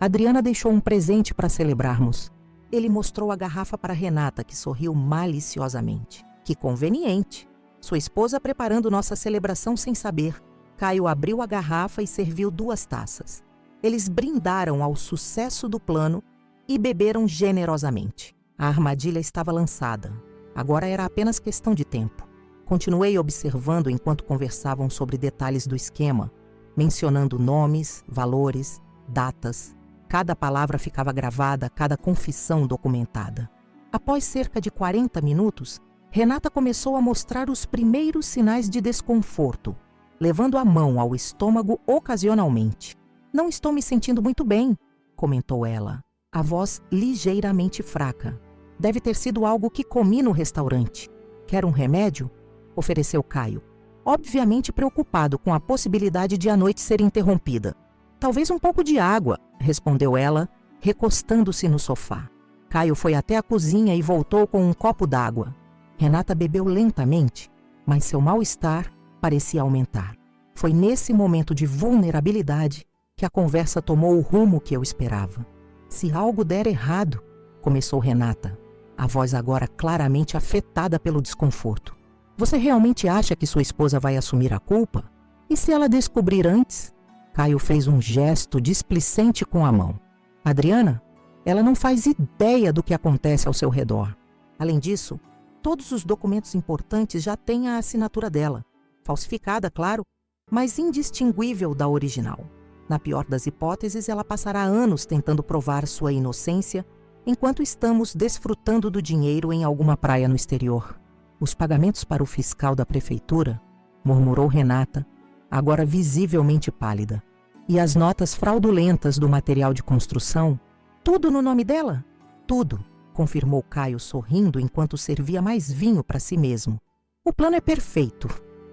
Adriana deixou um presente para celebrarmos. Ele mostrou a garrafa para Renata, que sorriu maliciosamente. Que conveniente. Sua esposa preparando nossa celebração sem saber. Caio abriu a garrafa e serviu 2 taças. Eles brindaram ao sucesso do plano e beberam generosamente. A armadilha estava lançada. Agora era apenas questão de tempo. Continuei observando enquanto conversavam sobre detalhes do esquema, mencionando nomes, valores, datas. Cada palavra ficava gravada, cada confissão documentada. Após cerca de 40 minutos, Renata começou a mostrar os primeiros sinais de desconforto, levando a mão ao estômago ocasionalmente. Não estou me sentindo muito bem, comentou ela, a voz ligeiramente fraca. Deve ter sido algo que comi no restaurante. Quer um remédio? Ofereceu Caio, obviamente preocupado com a possibilidade de a noite ser interrompida. Talvez um pouco de água, respondeu ela, recostando-se no sofá. Caio foi até a cozinha e voltou com um copo d'água. Renata bebeu lentamente, mas seu mal-estar parecia aumentar. Foi nesse momento de vulnerabilidade que a conversa tomou o rumo que eu esperava. Se algo der errado, começou Renata, a voz agora claramente afetada pelo desconforto. Você realmente acha que sua esposa vai assumir a culpa? E se ela descobrir antes? Caio fez um gesto displicente com a mão. Adriana, ela não faz ideia do que acontece ao seu redor. Além disso, todos os documentos importantes já têm a assinatura dela. Falsificada, claro, mas indistinguível da original. Na pior das hipóteses, ela passará anos tentando provar sua inocência enquanto estamos desfrutando do dinheiro em alguma praia no exterior. Os pagamentos para o fiscal da prefeitura, murmurou Renata, agora visivelmente pálida. E as notas fraudulentas do material de construção? Tudo no nome dela? Tudo, confirmou Caio sorrindo enquanto servia mais vinho para si mesmo. O plano é perfeito.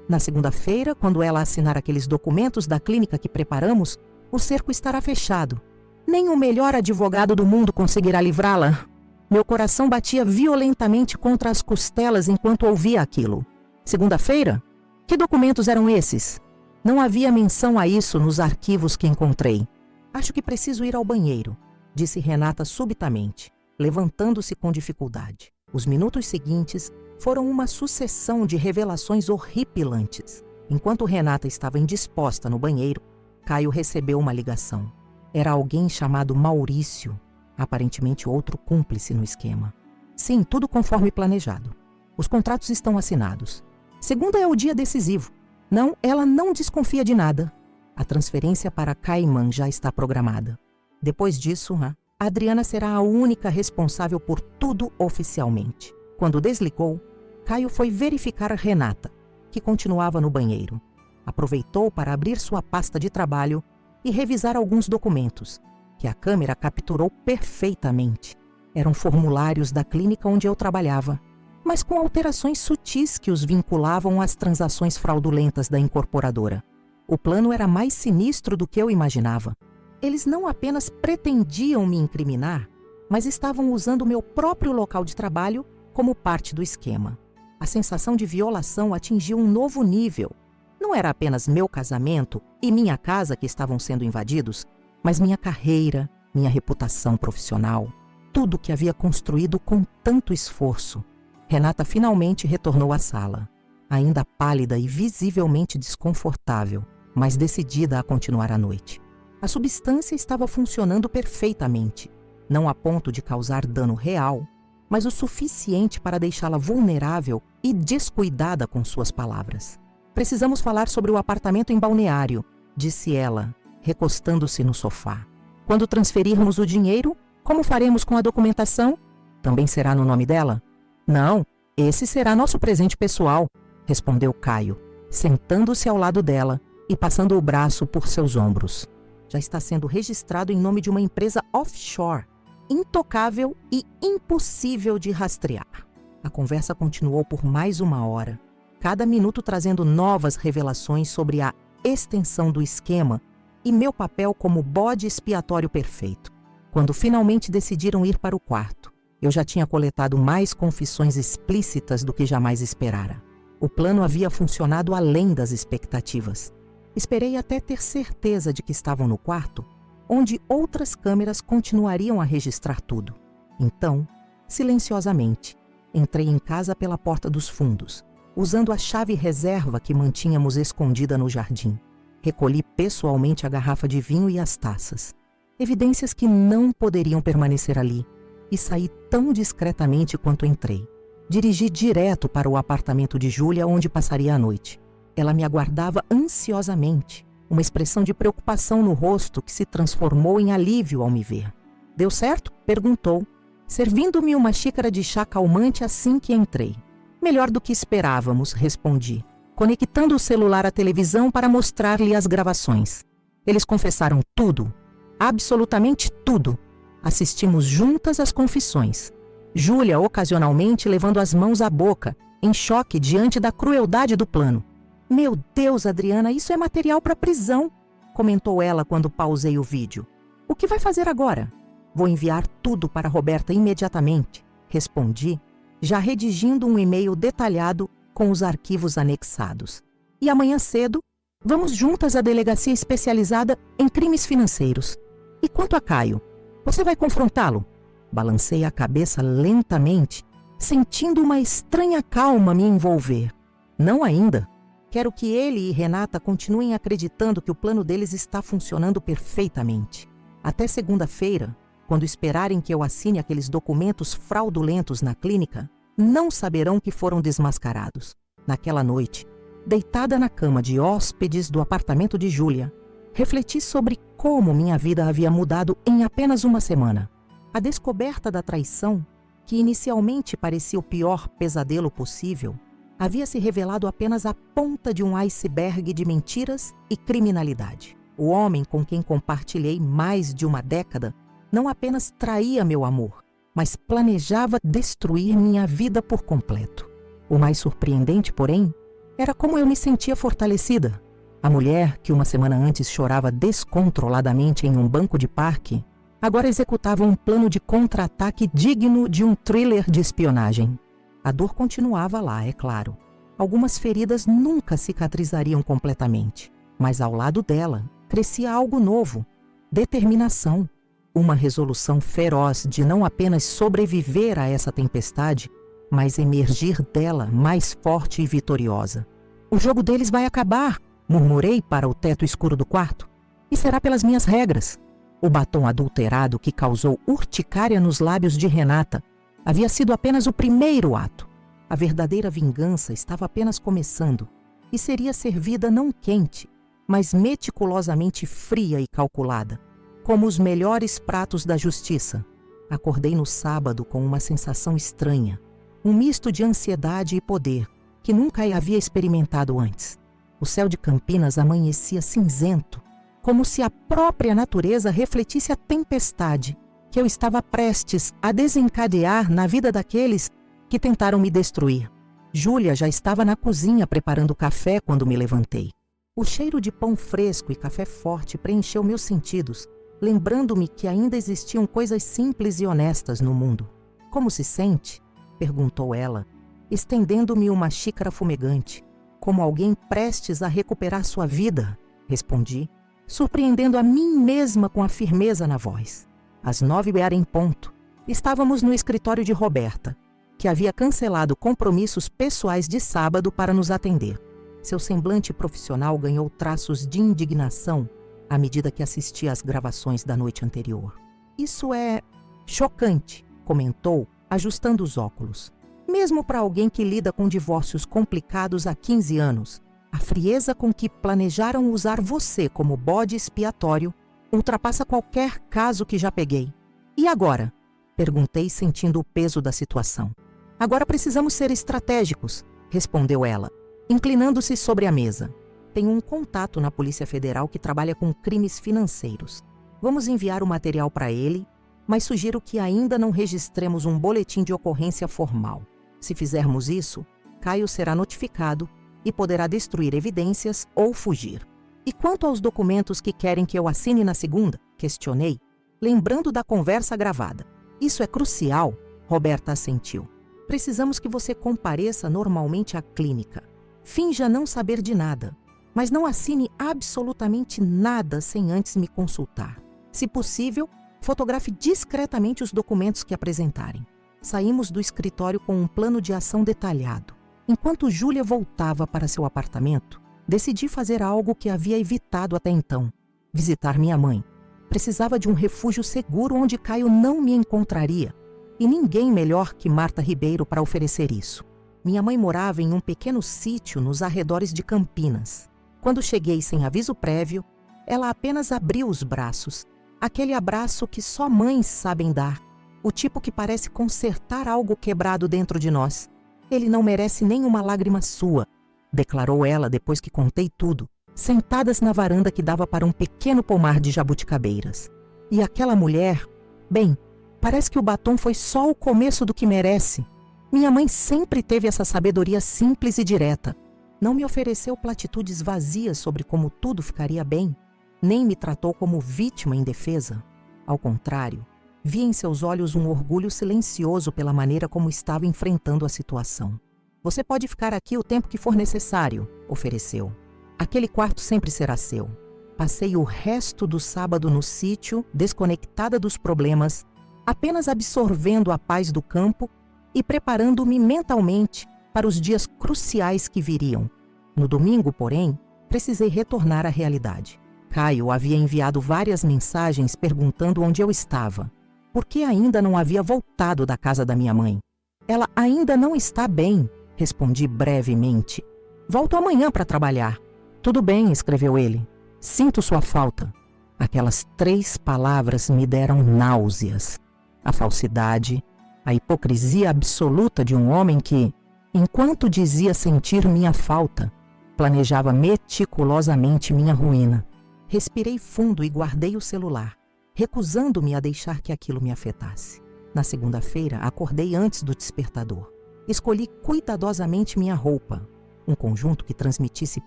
Na segunda-feira, quando ela assinar aqueles documentos da clínica que preparamos, o cerco estará fechado. Nem o melhor advogado do mundo conseguirá livrá-la. Meu coração batia violentamente contra as costelas enquanto ouvia aquilo. Segunda-feira? Que documentos eram esses? Não havia menção a isso nos arquivos que encontrei. Acho que preciso ir ao banheiro, disse Renata subitamente, levantando-se com dificuldade. Os minutos seguintes foram uma sucessão de revelações horripilantes. Enquanto Renata estava indisposta no banheiro, Caio recebeu uma ligação. Era alguém chamado Maurício, aparentemente outro cúmplice no esquema. Sim, tudo conforme planejado. Os contratos estão assinados. Segunda é o dia decisivo. Não, ela não desconfia de nada. A transferência para Caimã já está programada. Depois disso, a Adriana será a única responsável por tudo oficialmente. Quando desligou, Caio foi verificar Renata, que continuava no banheiro. Aproveitou para abrir sua pasta de trabalho e revisar alguns documentos, que a câmera capturou perfeitamente. Eram formulários da clínica onde eu trabalhava, mas com alterações sutis que os vinculavam às transações fraudulentas da incorporadora. O plano era mais sinistro do que eu imaginava. Eles não apenas pretendiam me incriminar, mas estavam usando o meu próprio local de trabalho como parte do esquema. A sensação de violação atingiu um novo nível. Não era apenas meu casamento e minha casa que estavam sendo invadidos, mas minha carreira, minha reputação profissional, tudo que havia construído com tanto esforço. Renata finalmente retornou à sala, ainda pálida e visivelmente desconfortável, mas decidida a continuar a noite. A substância estava funcionando perfeitamente, não a ponto de causar dano real, mas o suficiente para deixá-la vulnerável e descuidada com suas palavras. Precisamos falar sobre o apartamento em Balneário, disse ela, recostando-se no sofá. Quando transferirmos o dinheiro, como faremos com a documentação? Também será no nome dela? Não, esse será nosso presente pessoal, respondeu Caio, sentando-se ao lado dela e passando o braço por seus ombros. Já está sendo registrado em nome de uma empresa offshore, intocável e impossível de rastrear. A conversa continuou por mais uma hora, cada minuto trazendo novas revelações sobre a extensão do esquema e meu papel como bode expiatório perfeito. Quando finalmente decidiram ir para o quarto, eu já tinha coletado mais confissões explícitas do que jamais esperara. O plano havia funcionado além das expectativas. Esperei até ter certeza de que estavam no quarto, onde outras câmeras continuariam a registrar tudo. Então, silenciosamente, entrei em casa pela porta dos fundos, usando a chave reserva que mantínhamos escondida no jardim. Recolhi pessoalmente a garrafa de vinho e as taças, evidências que não poderiam permanecer ali, e saí tão discretamente quanto entrei. Dirigi direto para o apartamento de Júlia, onde passaria a noite. Ela me aguardava ansiosamente, uma expressão de preocupação no rosto que se transformou em alívio ao me ver. Deu certo? Perguntou, servindo-me uma xícara de chá calmante assim que entrei. Melhor do que esperávamos, respondi, conectando o celular à televisão para mostrar-lhe as gravações. Eles confessaram tudo, absolutamente tudo. Assistimos juntas às confissões. Júlia ocasionalmente levando as mãos à boca, em choque diante da crueldade do plano. Meu Deus, Adriana, isso é material para prisão, comentou ela quando pausei o vídeo. O que vai fazer agora? Vou enviar tudo para Roberta imediatamente, respondi, já redigindo um e-mail detalhado com os arquivos anexados. E amanhã cedo, vamos juntas à delegacia especializada em crimes financeiros. E quanto a Caio? Você vai confrontá-lo? Balancei a cabeça lentamente, sentindo uma estranha calma me envolver. Não ainda. Quero que ele e Renata continuem acreditando que o plano deles está funcionando perfeitamente. Até segunda-feira, quando esperarem que eu assine aqueles documentos fraudulentos na clínica, não saberão que foram desmascarados. Naquela noite, deitada na cama de hóspedes do apartamento de Júlia, refleti sobre como minha vida havia mudado em apenas uma semana. A descoberta da traição, que inicialmente parecia o pior pesadelo possível, havia se revelado apenas a ponta de um iceberg de mentiras e criminalidade. O homem com quem compartilhei mais de uma década não apenas traía meu amor, mas planejava destruir minha vida por completo. O mais surpreendente, porém, era como eu me sentia fortalecida. A mulher que uma semana antes chorava descontroladamente em um banco de parque, agora executava um plano de contra-ataque digno de um thriller de espionagem. A dor continuava lá, é claro. Algumas feridas nunca cicatrizariam completamente, mas ao lado dela crescia algo novo: determinação. Uma resolução feroz de não apenas sobreviver a essa tempestade, mas emergir dela mais forte e vitoriosa. O jogo deles vai acabar, murmurei para o teto escuro do quarto. E será pelas minhas regras. O batom adulterado que causou urticária nos lábios de Renata havia sido apenas o primeiro ato. A verdadeira vingança estava apenas começando e seria servida não quente, mas meticulosamente fria e calculada, como os melhores pratos da justiça. Acordei no sábado com uma sensação estranha, um misto de ansiedade e poder que nunca havia experimentado antes. O céu de Campinas amanhecia cinzento, como se a própria natureza refletisse a tempestade que eu estava prestes a desencadear na vida daqueles que tentaram me destruir. Júlia já estava na cozinha preparando café quando me levantei. O cheiro de pão fresco e café forte preencheu meus sentidos, lembrando-me que ainda existiam coisas simples e honestas no mundo. Como se sente? Perguntou ela, estendendo-me uma xícara fumegante. Como alguém prestes a recuperar sua vida, respondi, surpreendendo a mim mesma com a firmeza na voz. Às 9 era em ponto. Estávamos no escritório de Roberta, que havia cancelado compromissos pessoais de sábado para nos atender. Seu semblante profissional ganhou traços de indignação à medida que assistia às gravações da noite anterior. Isso é chocante, comentou, ajustando os óculos. Mesmo para alguém que lida com divórcios complicados há 15 anos, a frieza com que planejaram usar você como bode expiatório ultrapassa qualquer caso que já peguei. E agora? Perguntei, sentindo o peso da situação. Agora precisamos ser estratégicos, respondeu ela, inclinando-se sobre a mesa. Tenho um contato na Polícia Federal que trabalha com crimes financeiros. Vamos enviar o material para ele, mas sugiro que ainda não registremos um boletim de ocorrência formal. Se fizermos isso, Caio será notificado e poderá destruir evidências ou fugir. E quanto aos documentos que querem que eu assine na segunda? Questionei, lembrando da conversa gravada. Isso é crucial, Roberta assentiu. Precisamos que você compareça normalmente à clínica. Finja não saber de nada, mas não assine absolutamente nada sem antes me consultar. Se possível, fotografe discretamente os documentos que apresentarem. Saímos do escritório com um plano de ação detalhado. Enquanto Júlia voltava para seu apartamento, decidi fazer algo que havia evitado até então: visitar minha mãe. Precisava de um refúgio seguro onde Caio não me encontraria, e ninguém melhor que Marta Ribeiro para oferecer isso. Minha mãe morava em um pequeno sítio nos arredores de Campinas. Quando cheguei sem aviso prévio, ela apenas abriu os braços, aquele abraço que só mães sabem dar, o tipo que parece consertar algo quebrado dentro de nós. Ele não merece nem uma lágrima sua, declarou ela depois que contei tudo, sentadas na varanda que dava para um pequeno pomar de jabuticabeiras. E aquela mulher, bem, Parece que o batom foi só o começo do que merece. Minha mãe sempre teve essa sabedoria simples e direta. Não me ofereceu platitudes vazias sobre como tudo ficaria bem, nem me tratou como vítima indefesa. Ao contrário, vi em seus olhos um orgulho silencioso pela maneira como estava enfrentando a situação. Você pode ficar aqui o tempo que for necessário, ofereceu. Aquele quarto sempre será seu. Passei o resto do sábado no sítio, desconectada dos problemas, apenas absorvendo a paz do campo e preparando-me mentalmente para os dias cruciais que viriam. No domingo, porém, precisei retornar à realidade. Caio havia enviado várias mensagens perguntando onde eu estava. Por que ainda não havia voltado da casa da minha mãe? Ela ainda não está bem, respondi brevemente. Volto amanhã para trabalhar. Tudo bem, escreveu ele. Sinto sua falta. Aquelas 3 palavras me deram náuseas. A falsidade, a hipocrisia absoluta de um homem que, enquanto dizia sentir minha falta, planejava meticulosamente minha ruína. Respirei fundo e guardei o celular, recusando-me a deixar que aquilo me afetasse. Na segunda-feira, acordei antes do despertador. Escolhi cuidadosamente minha roupa, um conjunto que transmitisse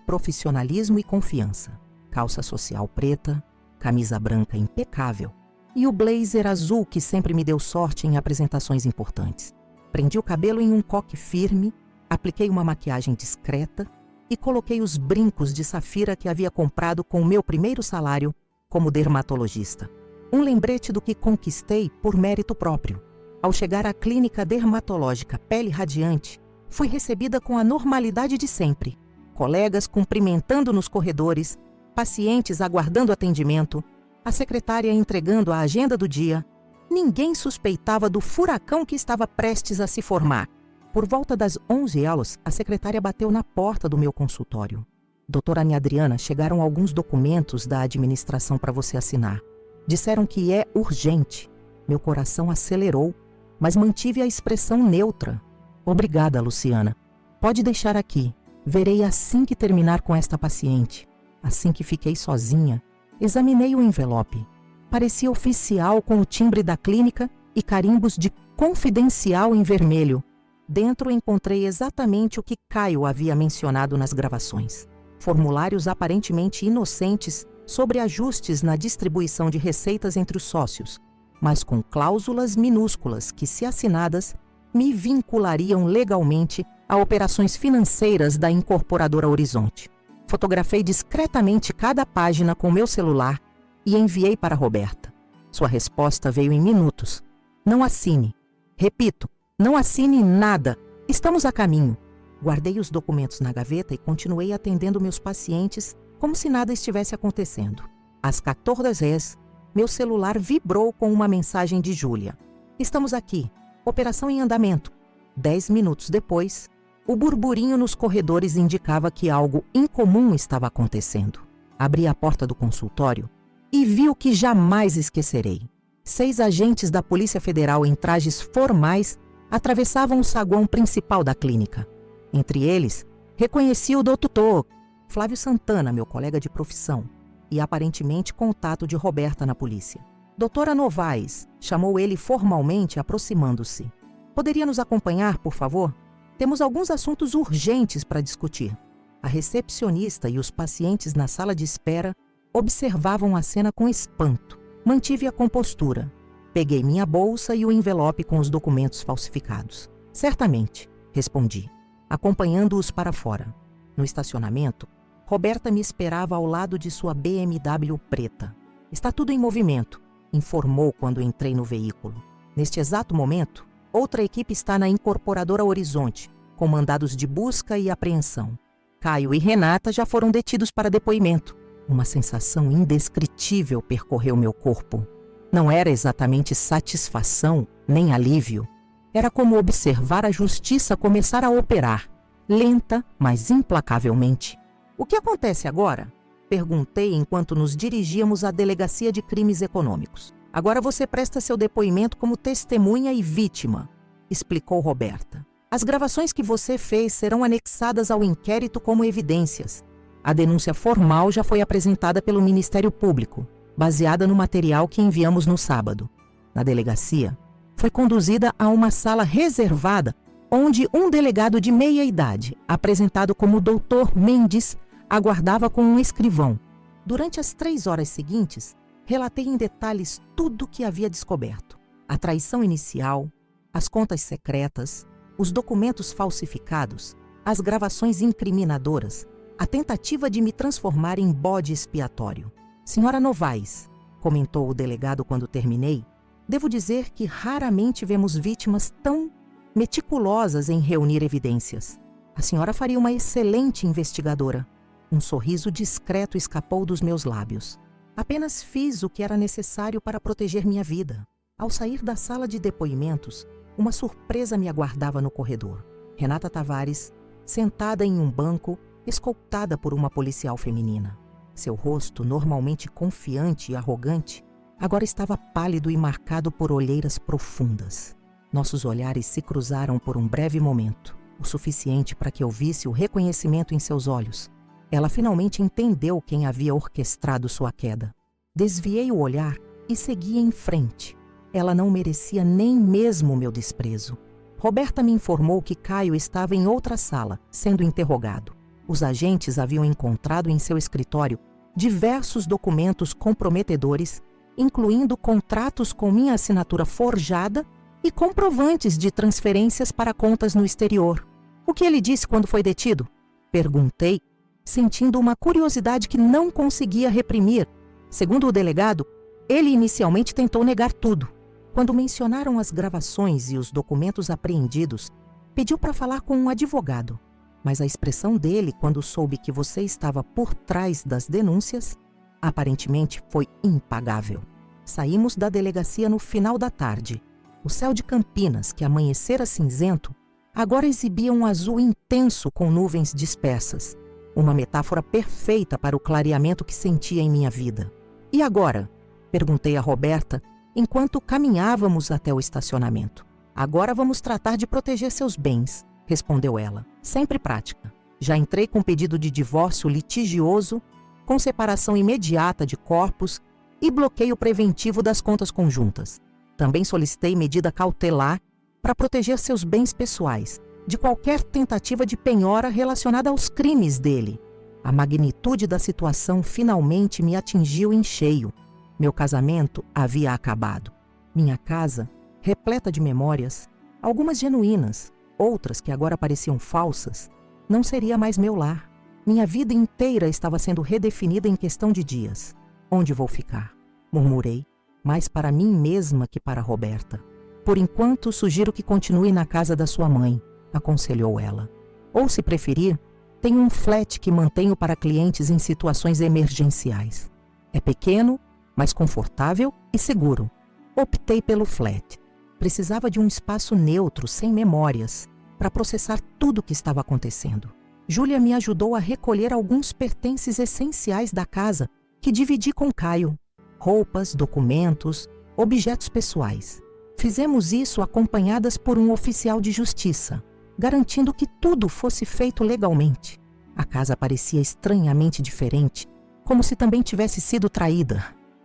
profissionalismo e confiança. Calça social preta, camisa branca impecável e o blazer azul que sempre me deu sorte em apresentações importantes. Prendi o cabelo em um coque firme, apliquei uma maquiagem discreta e coloquei os brincos de safira que havia comprado com o meu primeiro salário como dermatologista. Um lembrete do que conquistei por mérito próprio. Ao chegar à clínica dermatológica Pele Radiante, fui recebida com a normalidade de sempre. Colegas cumprimentando nos corredores, pacientes aguardando atendimento, a secretária entregando a agenda do dia. Ninguém suspeitava do furacão que estava prestes a se formar. Por volta das 11h, a secretária bateu na porta do meu consultório. Doutora Ana Adriana, chegaram alguns documentos da administração para você assinar. Disseram que é urgente. Meu coração acelerou, mas mantive a expressão neutra. Obrigada, Luciana. Pode deixar aqui. Verei assim que terminar com esta paciente. Assim que fiquei sozinha, examinei o envelope. Parecia oficial com o timbre da clínica e carimbos de confidencial em vermelho. Dentro encontrei exatamente o que Caio havia mencionado nas gravações. Formulários aparentemente inocentes sobre ajustes na distribuição de receitas entre os sócios, mas com cláusulas minúsculas que, se assinadas, me vinculariam legalmente a operações financeiras da incorporadora Horizonte. Fotografei discretamente cada página com meu celular e enviei para Roberta. Sua resposta veio em minutos. Não assine. Repito, não assine nada. Estamos a caminho. Guardei os documentos na gaveta e continuei atendendo meus pacientes como se nada estivesse acontecendo. Às 14h, meu celular vibrou com uma mensagem de Júlia. Estamos aqui. Operação em andamento. 10 minutos depois, o burburinho nos corredores indicava que algo incomum estava acontecendo. Abri a porta do consultório e vi o que jamais esquecerei. 6 agentes da Polícia Federal em trajes formais atravessavam o saguão principal da clínica. Entre eles, reconheci o doutor Flávio Santana, meu colega de profissão, e aparentemente contato de Roberta na polícia. Doutora Novaes, chamou ele formalmente, aproximando-se. Poderia nos acompanhar, por favor? Temos alguns assuntos urgentes para discutir. A recepcionista e os pacientes na sala de espera observavam a cena com espanto. Mantive a compostura. Peguei minha bolsa e o envelope com os documentos falsificados. Certamente, respondi, acompanhando-os para fora. No estacionamento, Roberta me esperava ao lado de sua BMW preta. Está tudo em movimento, informou quando entrei no veículo. Neste exato momento, outra equipe está na incorporadora Horizonte, com mandados de busca e apreensão. Caio e Renata já foram detidos para depoimento. Uma sensação indescritível percorreu meu corpo. Não era exatamente satisfação, nem alívio. Era como observar a justiça começar a operar, lenta, mas implacavelmente. O que acontece agora? Perguntei enquanto nos dirigíamos à Delegacia de Crimes Econômicos. Agora você presta seu depoimento como testemunha e vítima, explicou Roberta. As gravações que você fez serão anexadas ao inquérito como evidências. A denúncia formal já foi apresentada pelo Ministério Público, baseada no material que enviamos no sábado. Na delegacia, foi conduzida a uma sala reservada, onde um delegado de meia-idade, apresentado como Dr. Mendes, aguardava com um escrivão. Durante as 3 horas seguintes, relatei em detalhes tudo o que havia descoberto. A traição inicial, as contas secretas, os documentos falsificados, as gravações incriminadoras, a tentativa de me transformar em bode expiatório. Senhora Novaes, comentou o delegado quando terminei, devo dizer que raramente vemos vítimas tão meticulosas em reunir evidências. A senhora faria uma excelente investigadora. Um sorriso discreto escapou dos meus lábios. Apenas fiz o que era necessário para proteger minha vida. Ao sair da sala de depoimentos, uma surpresa me aguardava no corredor. Renata Tavares, sentada em um banco, escoltada por uma policial feminina. Seu rosto, normalmente confiante e arrogante, agora estava pálido e marcado por olheiras profundas. Nossos olhares se cruzaram por um breve momento, o suficiente para que eu visse o reconhecimento em seus olhos. Ela finalmente entendeu quem havia orquestrado sua queda. Desviei o olhar e segui em frente. Ela não merecia nem mesmo meu desprezo. Roberta me informou que Caio estava em outra sala, sendo interrogado. Os agentes haviam encontrado em seu escritório diversos documentos comprometedores, incluindo contratos com minha assinatura forjada e comprovantes de transferências para contas no exterior. O que ele disse quando foi detido? Perguntei, sentindo uma curiosidade que não conseguia reprimir. Segundo o delegado, ele inicialmente tentou negar tudo. Quando mencionaram as gravações e os documentos apreendidos, pediu para falar com um advogado. Mas a expressão dele, quando soube que você estava por trás das denúncias, aparentemente foi impagável. Saímos da delegacia no final da tarde. O céu de Campinas, que amanhecera cinzento, agora exibia um azul intenso com nuvens dispersas. Uma metáfora perfeita para o clareamento que sentia em minha vida. E agora? Perguntei a Roberta, enquanto caminhávamos até o estacionamento. Agora vamos tratar de proteger seus bens, respondeu ela, sempre prática. Já entrei com pedido de divórcio litigioso, com separação imediata de corpos e bloqueio preventivo das contas conjuntas. Também solicitei medida cautelar para proteger seus bens pessoais de qualquer tentativa de penhora relacionada aos crimes dele. A magnitude da situação finalmente me atingiu em cheio. Meu casamento havia acabado. Minha casa, repleta de memórias, algumas genuínas, outras que agora pareciam falsas, não seria mais meu lar. Minha vida inteira estava sendo redefinida em questão de dias. Onde vou ficar? Murmurei, mais para mim mesma que para Roberta. Por enquanto, sugiro que continue na casa da sua mãe, aconselhou ela. Ou, se preferir, tenho um flat que mantenho para clientes em situações emergenciais. É pequeno, mas confortável e seguro. Optei pelo flat. Precisava de um espaço neutro, sem memórias, para processar tudo o que estava acontecendo. Júlia me ajudou a recolher alguns pertences essenciais da casa que dividi com Caio. Roupas, documentos, objetos pessoais. Fizemos isso acompanhadas por um oficial de justiça, garantindo que tudo fosse feito legalmente. A casa parecia estranhamente diferente, como se também tivesse sido traída.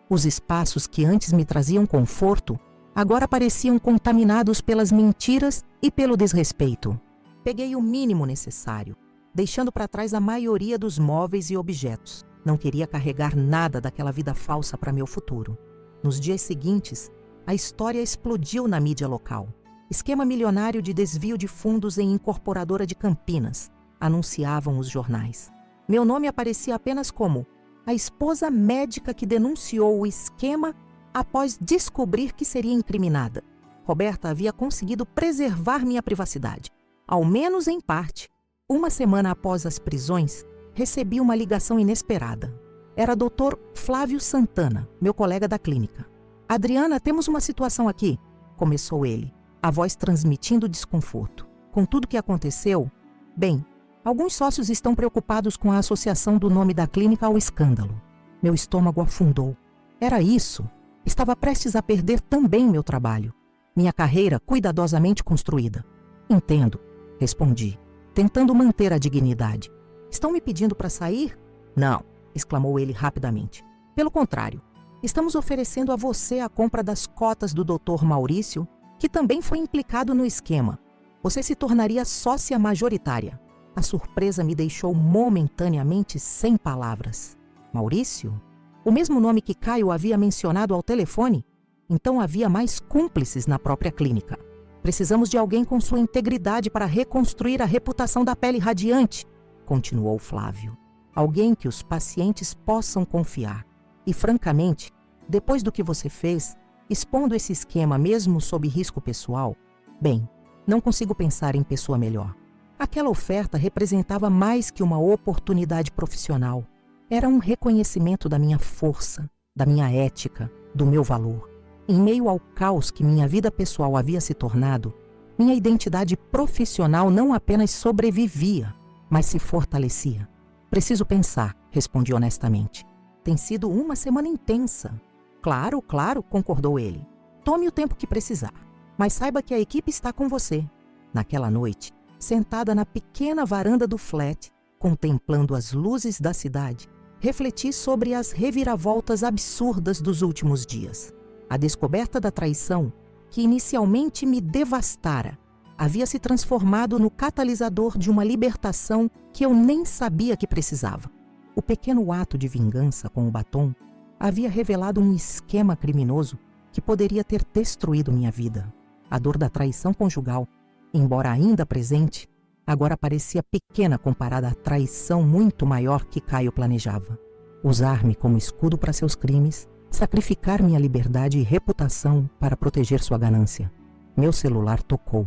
Os espaços que antes me traziam conforto, agora pareciam contaminados pelas mentiras e pelo desrespeito. Peguei o mínimo necessário, deixando para trás a maioria dos móveis e objetos. Não queria carregar nada daquela vida falsa para meu futuro. Nos dias seguintes, a história explodiu na mídia local. Esquema milionário de desvio de fundos em incorporadora de Campinas, anunciavam os jornais. Meu nome aparecia apenas como a esposa médica que denunciou o esquema após descobrir que seria incriminada. Roberta havia conseguido preservar minha privacidade, ao menos em parte. Uma semana após as prisões, recebi uma ligação inesperada. Era Dr. Flávio Santana, meu colega da clínica. Adriana, temos uma situação aqui, começou ele, a voz transmitindo desconforto. Com tudo o que aconteceu, bem, alguns sócios estão preocupados com a associação do nome da clínica ao escândalo. Meu estômago afundou. Era isso. Estava prestes a perder também meu trabalho. Minha carreira cuidadosamente construída. Entendo, respondi, tentando manter a dignidade. Estão me pedindo para sair? Não, exclamou ele rapidamente. Pelo contrário, estamos oferecendo a você a compra das cotas do Dr. Maurício que também foi implicado no esquema. Você se tornaria sócia majoritária. A surpresa me deixou momentaneamente sem palavras. Maurício? O mesmo nome que Caio havia mencionado ao telefone? Então havia mais cúmplices na própria clínica. Precisamos de alguém com sua integridade para reconstruir a reputação da pele radiante, continuou Flávio. Alguém que os pacientes possam confiar. E, francamente, depois do que você fez, expondo esse esquema mesmo sob risco pessoal, bem, não consigo pensar em pessoa melhor. Aquela oferta representava mais que uma oportunidade profissional. Era um reconhecimento da minha força, da minha ética, do meu valor. Em meio ao caos que minha vida pessoal havia se tornado, minha identidade profissional não apenas sobrevivia, mas se fortalecia. Preciso pensar, respondi honestamente. Tem sido uma semana intensa. Claro, concordou ele. Tome o tempo que precisar, mas saiba que a equipe está com você. Naquela noite, sentada na pequena varanda do flat, contemplando as luzes da cidade, refleti sobre as reviravoltas absurdas dos últimos dias. A descoberta da traição, que inicialmente me devastara, havia se transformado no catalisador de uma libertação que eu nem sabia que precisava. O pequeno ato de vingança com o batom havia revelado um esquema criminoso que poderia ter destruído minha vida. A dor da traição conjugal, embora ainda presente, agora parecia pequena comparada à traição muito maior que Caio planejava. Usar-me como escudo para seus crimes, sacrificar minha liberdade e reputação para proteger sua ganância. Meu celular tocou,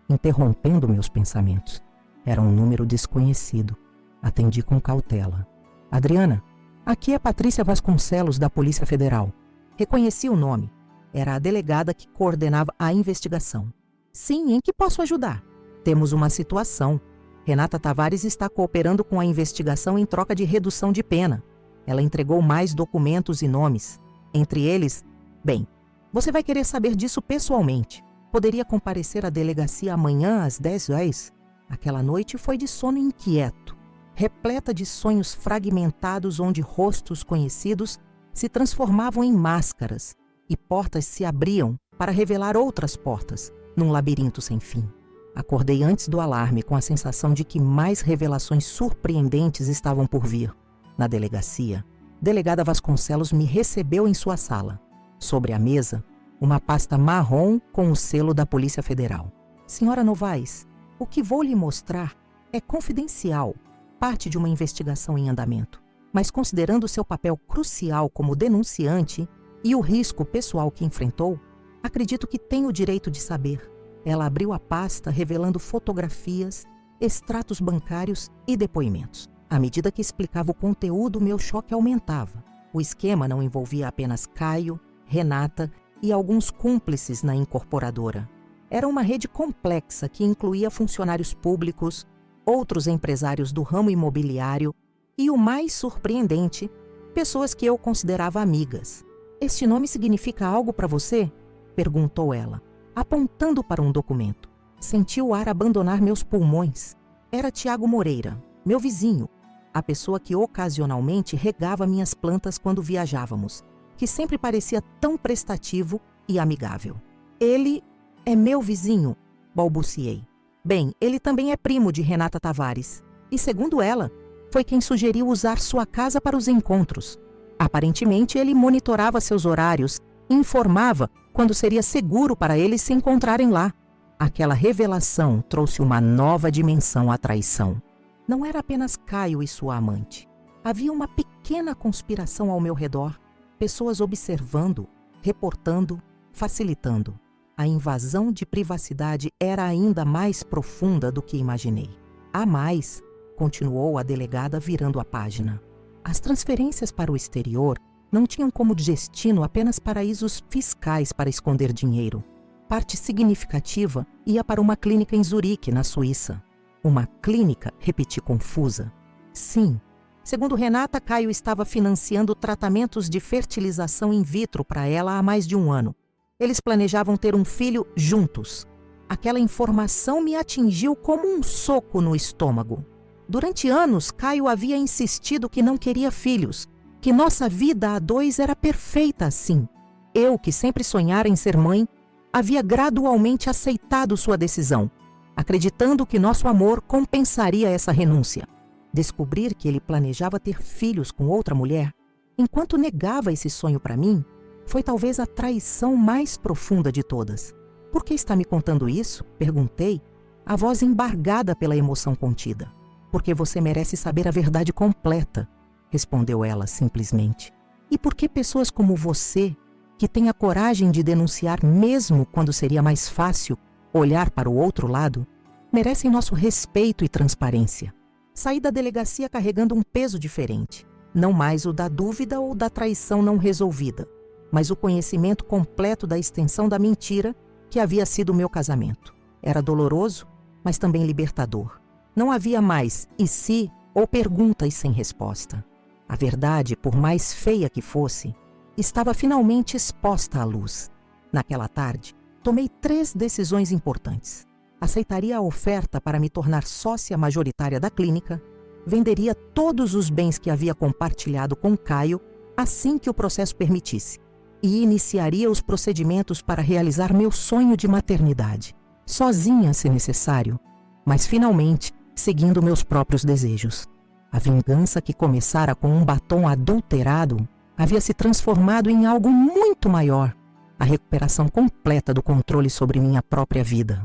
interrompendo meus pensamentos. Era um número desconhecido. Atendi com cautela. Adriana, aqui é Patrícia Vasconcelos, da Polícia Federal. Reconheci o nome. Era a delegada que coordenava a investigação. Sim, em que posso ajudar? Temos uma situação. Renata Tavares está cooperando com a investigação em troca de redução de pena. Ela entregou mais documentos e nomes. Entre eles, bem, você vai querer saber disso pessoalmente. Poderia comparecer à delegacia amanhã às 10h? Aquela noite foi de sono inquieto, repleta de sonhos fragmentados onde rostos conhecidos se transformavam em máscaras e portas se abriam para revelar outras portas, num labirinto sem fim. Acordei antes do alarme com a sensação de que mais revelações surpreendentes estavam por vir. Na delegacia, delegada Vasconcelos me recebeu em sua sala. Sobre a mesa, uma pasta marrom com o selo da Polícia Federal. Senhora Novaes, o que vou lhe mostrar é confidencial, parte de uma investigação em andamento. Mas considerando seu papel crucial como denunciante e o risco pessoal que enfrentou, acredito que tenho o direito de saber. Ela abriu a pasta revelando fotografias, extratos bancários e depoimentos. À medida que explicava o conteúdo, meu choque aumentava. O esquema não envolvia apenas Caio, Renata e alguns cúmplices na incorporadora. Era uma rede complexa que incluía funcionários públicos, outros empresários do ramo imobiliário e, o mais surpreendente, pessoas que eu considerava amigas. Este nome significa algo para você? Perguntou ela, apontando para um documento. Senti o ar abandonar meus pulmões. Era Tiago Moreira, meu vizinho, a pessoa que ocasionalmente regava minhas plantas quando viajávamos, que sempre parecia tão prestativo e amigável. Ele é meu vizinho, balbuciei. Bem, ele também é primo de Renata Tavares. E, segundo ela, foi quem sugeriu usar sua casa para os encontros. Aparentemente, ele monitorava seus horários e informava quando seria seguro para eles se encontrarem lá. Aquela revelação trouxe uma nova dimensão à traição. Não era apenas Caio e sua amante. Havia uma pequena conspiração ao meu redor, pessoas observando, reportando, facilitando. A invasão de privacidade era ainda mais profunda do que imaginei. Há mais, continuou a delegada virando a página. As transferências para o exterior não tinham como destino apenas paraísos fiscais para esconder dinheiro. Parte significativa ia para uma clínica em Zurique, na Suíça. Uma clínica, repeti confusa. Sim. Segundo Renata, Caio estava financiando tratamentos de fertilização in vitro para ela há mais de um ano. Eles planejavam ter um filho juntos. Aquela informação me atingiu como um soco no estômago. Durante anos, Caio havia insistido que não queria filhos, que nossa vida a dois era perfeita assim. Eu, que sempre sonhara em ser mãe, havia gradualmente aceitado sua decisão, acreditando que nosso amor compensaria essa renúncia. Descobrir que ele planejava ter filhos com outra mulher, enquanto negava esse sonho para mim, foi talvez a traição mais profunda de todas. Por que está me contando isso? Perguntei, a voz embargada pela emoção contida. Porque você merece saber a verdade completa, respondeu ela simplesmente. E por que pessoas como você, que têm a coragem de denunciar mesmo quando seria mais fácil olhar para o outro lado, merecem nosso respeito e transparência? Saí da delegacia carregando um peso diferente, não mais o da dúvida ou da traição não resolvida, mas o conhecimento completo da extensão da mentira que havia sido o meu casamento. Era doloroso, mas também libertador. Não havia mais e se ou perguntas sem resposta. A verdade, por mais feia que fosse, estava finalmente exposta à luz. Naquela tarde, tomei 3 decisões importantes. Aceitaria a oferta para me tornar sócia majoritária da clínica, venderia todos os bens que havia compartilhado com Caio assim que o processo permitisse e iniciaria os procedimentos para realizar meu sonho de maternidade, sozinha se necessário, mas finalmente seguindo meus próprios desejos. A vingança que começara com um batom adulterado havia se transformado em algo muito maior, a recuperação completa do controle sobre minha própria vida.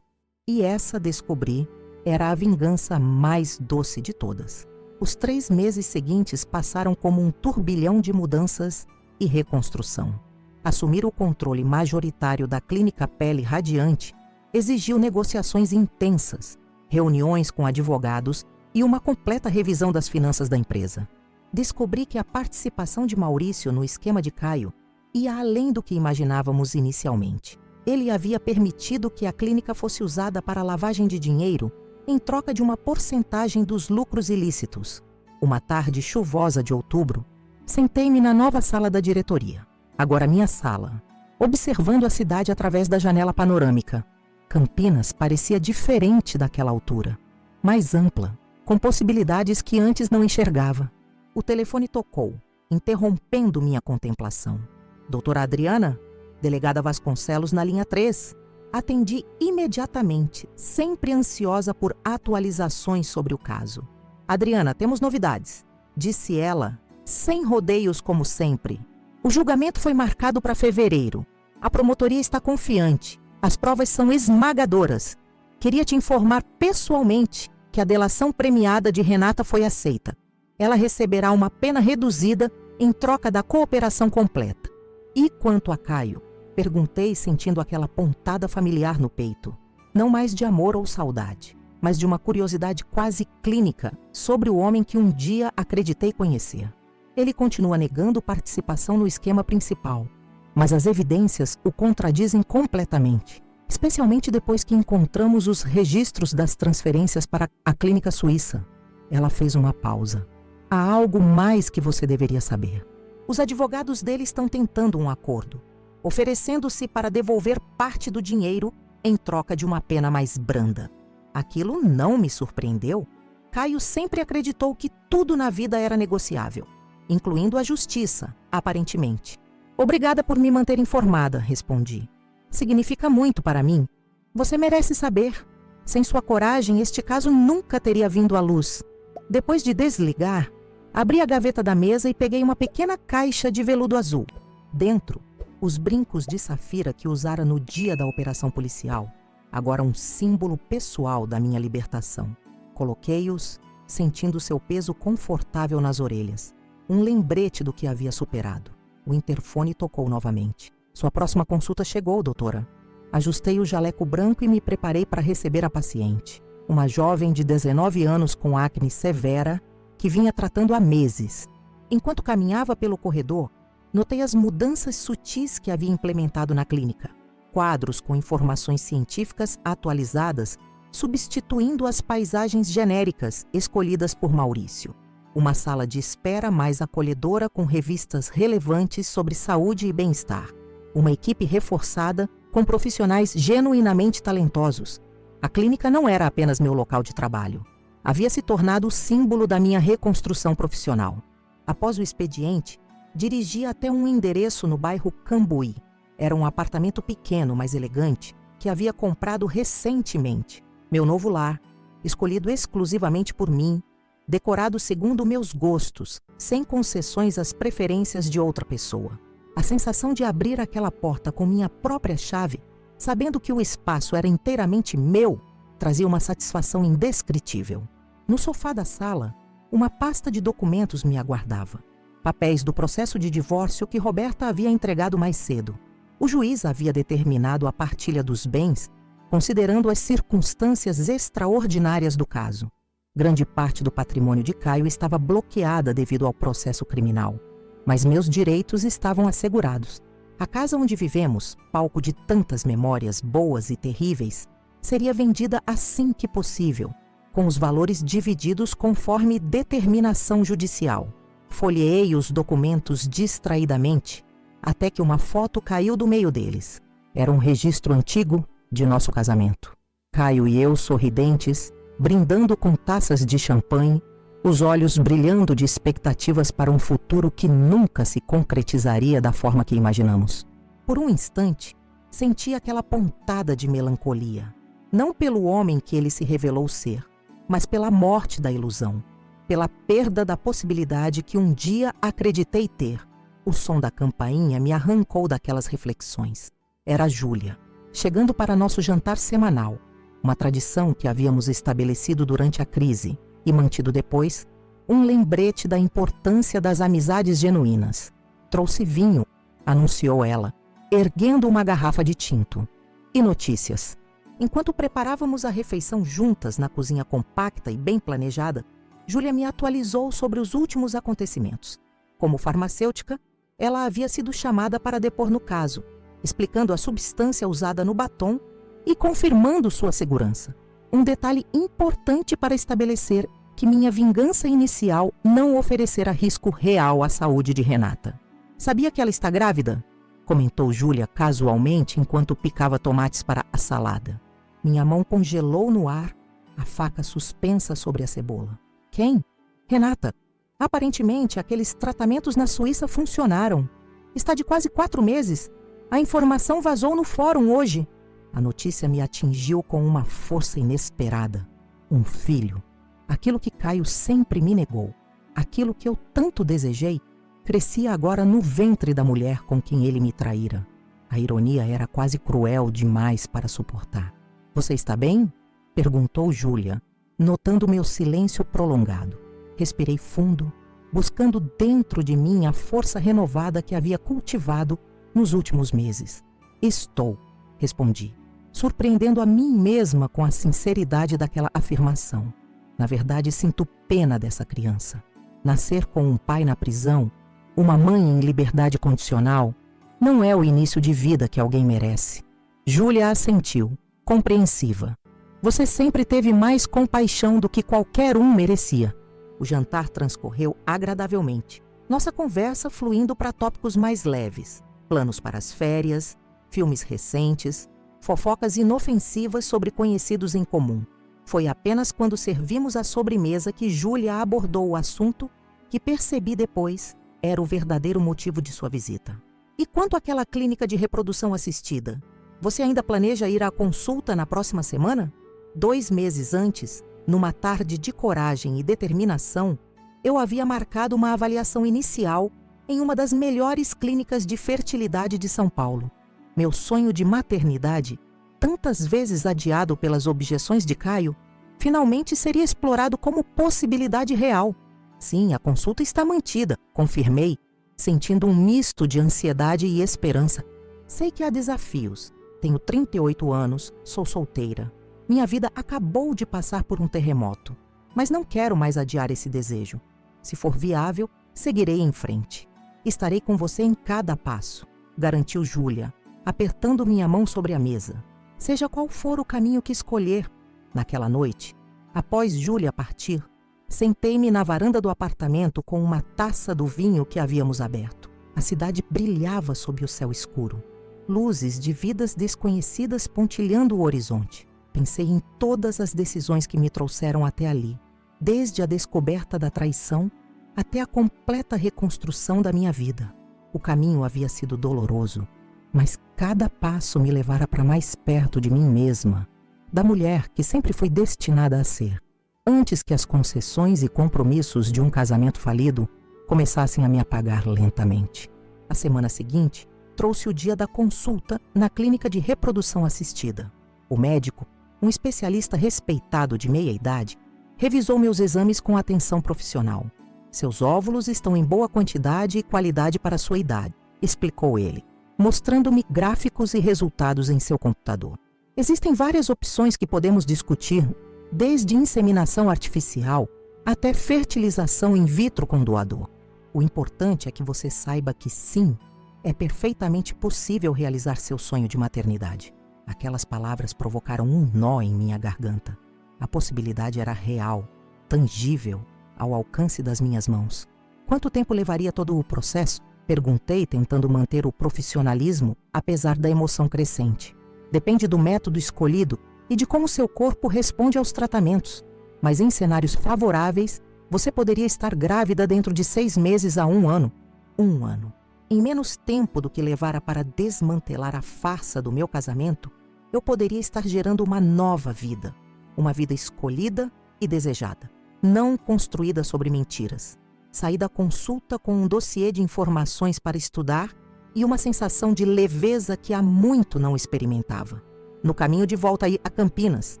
E essa, descobri, era a vingança mais doce de todas. Os 3 meses seguintes passaram como um turbilhão de mudanças e reconstrução. Assumir o controle majoritário da Clínica Pele Radiante exigiu negociações intensas, reuniões com advogados e uma completa revisão das finanças da empresa. Descobri que a participação de Maurício no esquema de Caio ia além do que imaginávamos inicialmente. Ele havia permitido que a clínica fosse usada para lavagem de dinheiro em troca de uma porcentagem dos lucros ilícitos. Uma tarde chuvosa de outubro, sentei-me na nova sala da diretoria, agora minha sala, observando a cidade através da janela panorâmica. Campinas parecia diferente daquela altura, mais ampla, com possibilidades que antes não enxergava. O telefone tocou, interrompendo minha contemplação. Doutora Adriana? Delegada Vasconcelos na linha 3. Atendi imediatamente, sempre ansiosa por atualizações sobre o caso. Adriana, temos novidades, disse ela, sem rodeios como sempre. O julgamento foi marcado para fevereiro. A promotoria está confiante. As provas são esmagadoras. Queria te informar pessoalmente que a delação premiada de Renata foi aceita. Ela receberá uma pena reduzida em troca da cooperação completa. E quanto a Caio? Perguntei, sentindo aquela pontada familiar no peito. Não mais de amor ou saudade, mas de uma curiosidade quase clínica sobre o homem que um dia acreditei conhecer. Ele continua negando participação no esquema principal, mas as evidências o contradizem completamente, especialmente depois que encontramos os registros das transferências para a clínica suíça. Ela fez uma pausa. Há algo mais que você deveria saber. Os advogados dele estão tentando um acordo, oferecendo-se para devolver parte do dinheiro em troca de uma pena mais branda. Aquilo não me surpreendeu. Caio sempre acreditou que tudo na vida era negociável, incluindo a justiça, aparentemente. Obrigada por me manter informada, respondi. Significa muito para mim. Você merece saber. Sem sua coragem, este caso nunca teria vindo à luz. Depois de desligar, abri a gaveta da mesa e peguei uma pequena caixa de veludo azul. Dentro, os brincos de safira que usara no dia da operação policial, agora um símbolo pessoal da minha libertação. Coloquei-os, sentindo seu peso confortável nas orelhas. Um lembrete do que havia superado. O interfone tocou novamente. Sua próxima consulta chegou, doutora. Ajustei o jaleco branco e me preparei para receber a paciente. Uma jovem de 19 anos com acne severa que vinha tratando há meses. Enquanto caminhava pelo corredor, notei as mudanças sutis que havia implementado na clínica. Quadros com informações científicas atualizadas, substituindo as paisagens genéricas escolhidas por Maurício. Uma sala de espera mais acolhedora com revistas relevantes sobre saúde e bem-estar. Uma equipe reforçada com profissionais genuinamente talentosos. A clínica não era apenas meu local de trabalho. Havia se tornado o símbolo da minha reconstrução profissional. Após o expediente, dirigi até um endereço no bairro Cambuí, Era um apartamento pequeno, mas elegante, que havia comprado recentemente. Meu novo lar, escolhido exclusivamente por mim, decorado segundo meus gostos, sem concessões às preferências de outra pessoa. A sensação de abrir aquela porta com minha própria chave, sabendo que o espaço era inteiramente meu, trazia uma satisfação indescritível. No sofá da sala, uma pasta de documentos me aguardava. Papéis do processo de divórcio que Roberta havia entregado mais cedo. O juiz havia determinado a partilha dos bens, considerando as circunstâncias extraordinárias do caso. Grande parte do patrimônio de Caio estava bloqueada devido ao processo criminal, mas meus direitos estavam assegurados. A casa onde vivemos, palco de tantas memórias boas e terríveis, seria vendida assim que possível, com os valores divididos conforme determinação judicial. Folheei os documentos distraidamente, até que uma foto caiu do meio deles. Era um registro antigo de nosso casamento. Caio e eu sorridentes, brindando com taças de champanhe, os olhos brilhando de expectativas para um futuro que nunca se concretizaria da forma que imaginamos. Por um instante, senti aquela pontada de melancolia, não pelo homem que ele se revelou ser, mas pela morte da ilusão, pela perda da possibilidade que um dia acreditei ter. O som da campainha me arrancou daquelas reflexões. Era Júlia, chegando para nosso jantar semanal, uma tradição que havíamos estabelecido durante a crise e mantido depois, um lembrete da importância das amizades genuínas. Trouxe vinho, anunciou ela, erguendo uma garrafa de tinto. E notícias. Enquanto preparávamos a refeição juntas na cozinha compacta e bem planejada, Júlia me atualizou sobre os últimos acontecimentos. Como farmacêutica, ela havia sido chamada para depor no caso, explicando a substância usada no batom e confirmando sua segurança. Um detalhe importante para estabelecer que minha vingança inicial não oferecera risco real à saúde de Renata. Sabia que ela está grávida? Comentou Júlia casualmente enquanto picava tomates para a salada. Minha mão congelou no ar, a faca suspensa sobre a cebola. Quem? Renata. Aparentemente, aqueles tratamentos na Suíça funcionaram. Está de quase 4 meses. A informação vazou no fórum hoje. A notícia me atingiu com uma força inesperada. Um filho. Aquilo que Caio sempre me negou. Aquilo que eu tanto desejei, crescia agora no ventre da mulher com quem ele me traíra. A ironia era quase cruel demais para suportar. Você está bem? Perguntou Júlia, notando meu silêncio prolongado. Respirei fundo, buscando dentro de mim a força renovada que havia cultivado nos últimos meses. Estou, respondi, surpreendendo a mim mesma com a sinceridade daquela afirmação. Na verdade, sinto pena dessa criança. Nascer com um pai na prisão, uma mãe em liberdade condicional, não é o início de vida que alguém merece. Júlia assentiu, compreensiva. Você sempre teve mais compaixão do que qualquer um merecia. O jantar transcorreu agradavelmente. Nossa conversa fluindo para tópicos mais leves. Planos para as férias, filmes recentes, fofocas inofensivas sobre conhecidos em comum. Foi apenas quando servimos a sobremesa que Júlia abordou o assunto que percebi depois era o verdadeiro motivo de sua visita. E quanto àquela clínica de reprodução assistida? Você ainda planeja ir à consulta na próxima semana? 2 meses antes, numa tarde de coragem e determinação, eu havia marcado uma avaliação inicial em uma das melhores clínicas de fertilidade de São Paulo. Meu sonho de maternidade, tantas vezes adiado pelas objeções de Caio, finalmente seria explorado como possibilidade real. Sim, a consulta está mantida, confirmei, sentindo um misto de ansiedade e esperança. Sei que há desafios. Tenho 38 anos, sou solteira. Minha vida acabou de passar por um terremoto, mas não quero mais adiar esse desejo. Se for viável, seguirei em frente. Estarei com você em cada passo, garantiu Júlia, apertando minha mão sobre a mesa. Seja qual for o caminho que escolher. Naquela noite, após Júlia partir, sentei-me na varanda do apartamento com uma taça do vinho que havíamos aberto. A cidade brilhava sob o céu escuro. Luzes de vidas desconhecidas pontilhando o horizonte. Pensei em todas as decisões que me trouxeram até ali, desde a descoberta da traição até a completa reconstrução da minha vida. O caminho havia sido doloroso, mas Cada passo me levara para mais perto de mim mesma, da mulher que sempre fui destinada a ser, antes que as concessões e compromissos de um casamento falido começassem a me apagar lentamente. A semana seguinte trouxe o dia da consulta na clínica de reprodução assistida. O médico, um especialista respeitado de meia idade, revisou meus exames com atenção profissional. Seus óvulos estão em boa quantidade e qualidade para sua idade, explicou ele, mostrando-me gráficos e resultados em seu computador. Existem várias opções que podemos discutir, desde inseminação artificial até fertilização in vitro com doador. O importante é que você saiba que sim, é perfeitamente possível realizar seu sonho de maternidade. Aquelas palavras provocaram um nó em minha garganta. A possibilidade era real, tangível, ao alcance das minhas mãos. Quanto tempo levaria todo o processo? Perguntei, tentando manter o profissionalismo, apesar da emoção crescente. Depende do método escolhido e de como seu corpo responde aos tratamentos. Mas em cenários favoráveis, você poderia estar grávida dentro de 6 meses a 1 ano. 1 ano. Em menos tempo do que levara para desmantelar a farsa do meu casamento, eu poderia estar gerando uma nova vida. Uma vida escolhida e desejada. Não construída sobre mentiras. Saí da consulta com um dossiê de informações para estudar e uma sensação de leveza que há muito não experimentava. No caminho de volta a Campinas,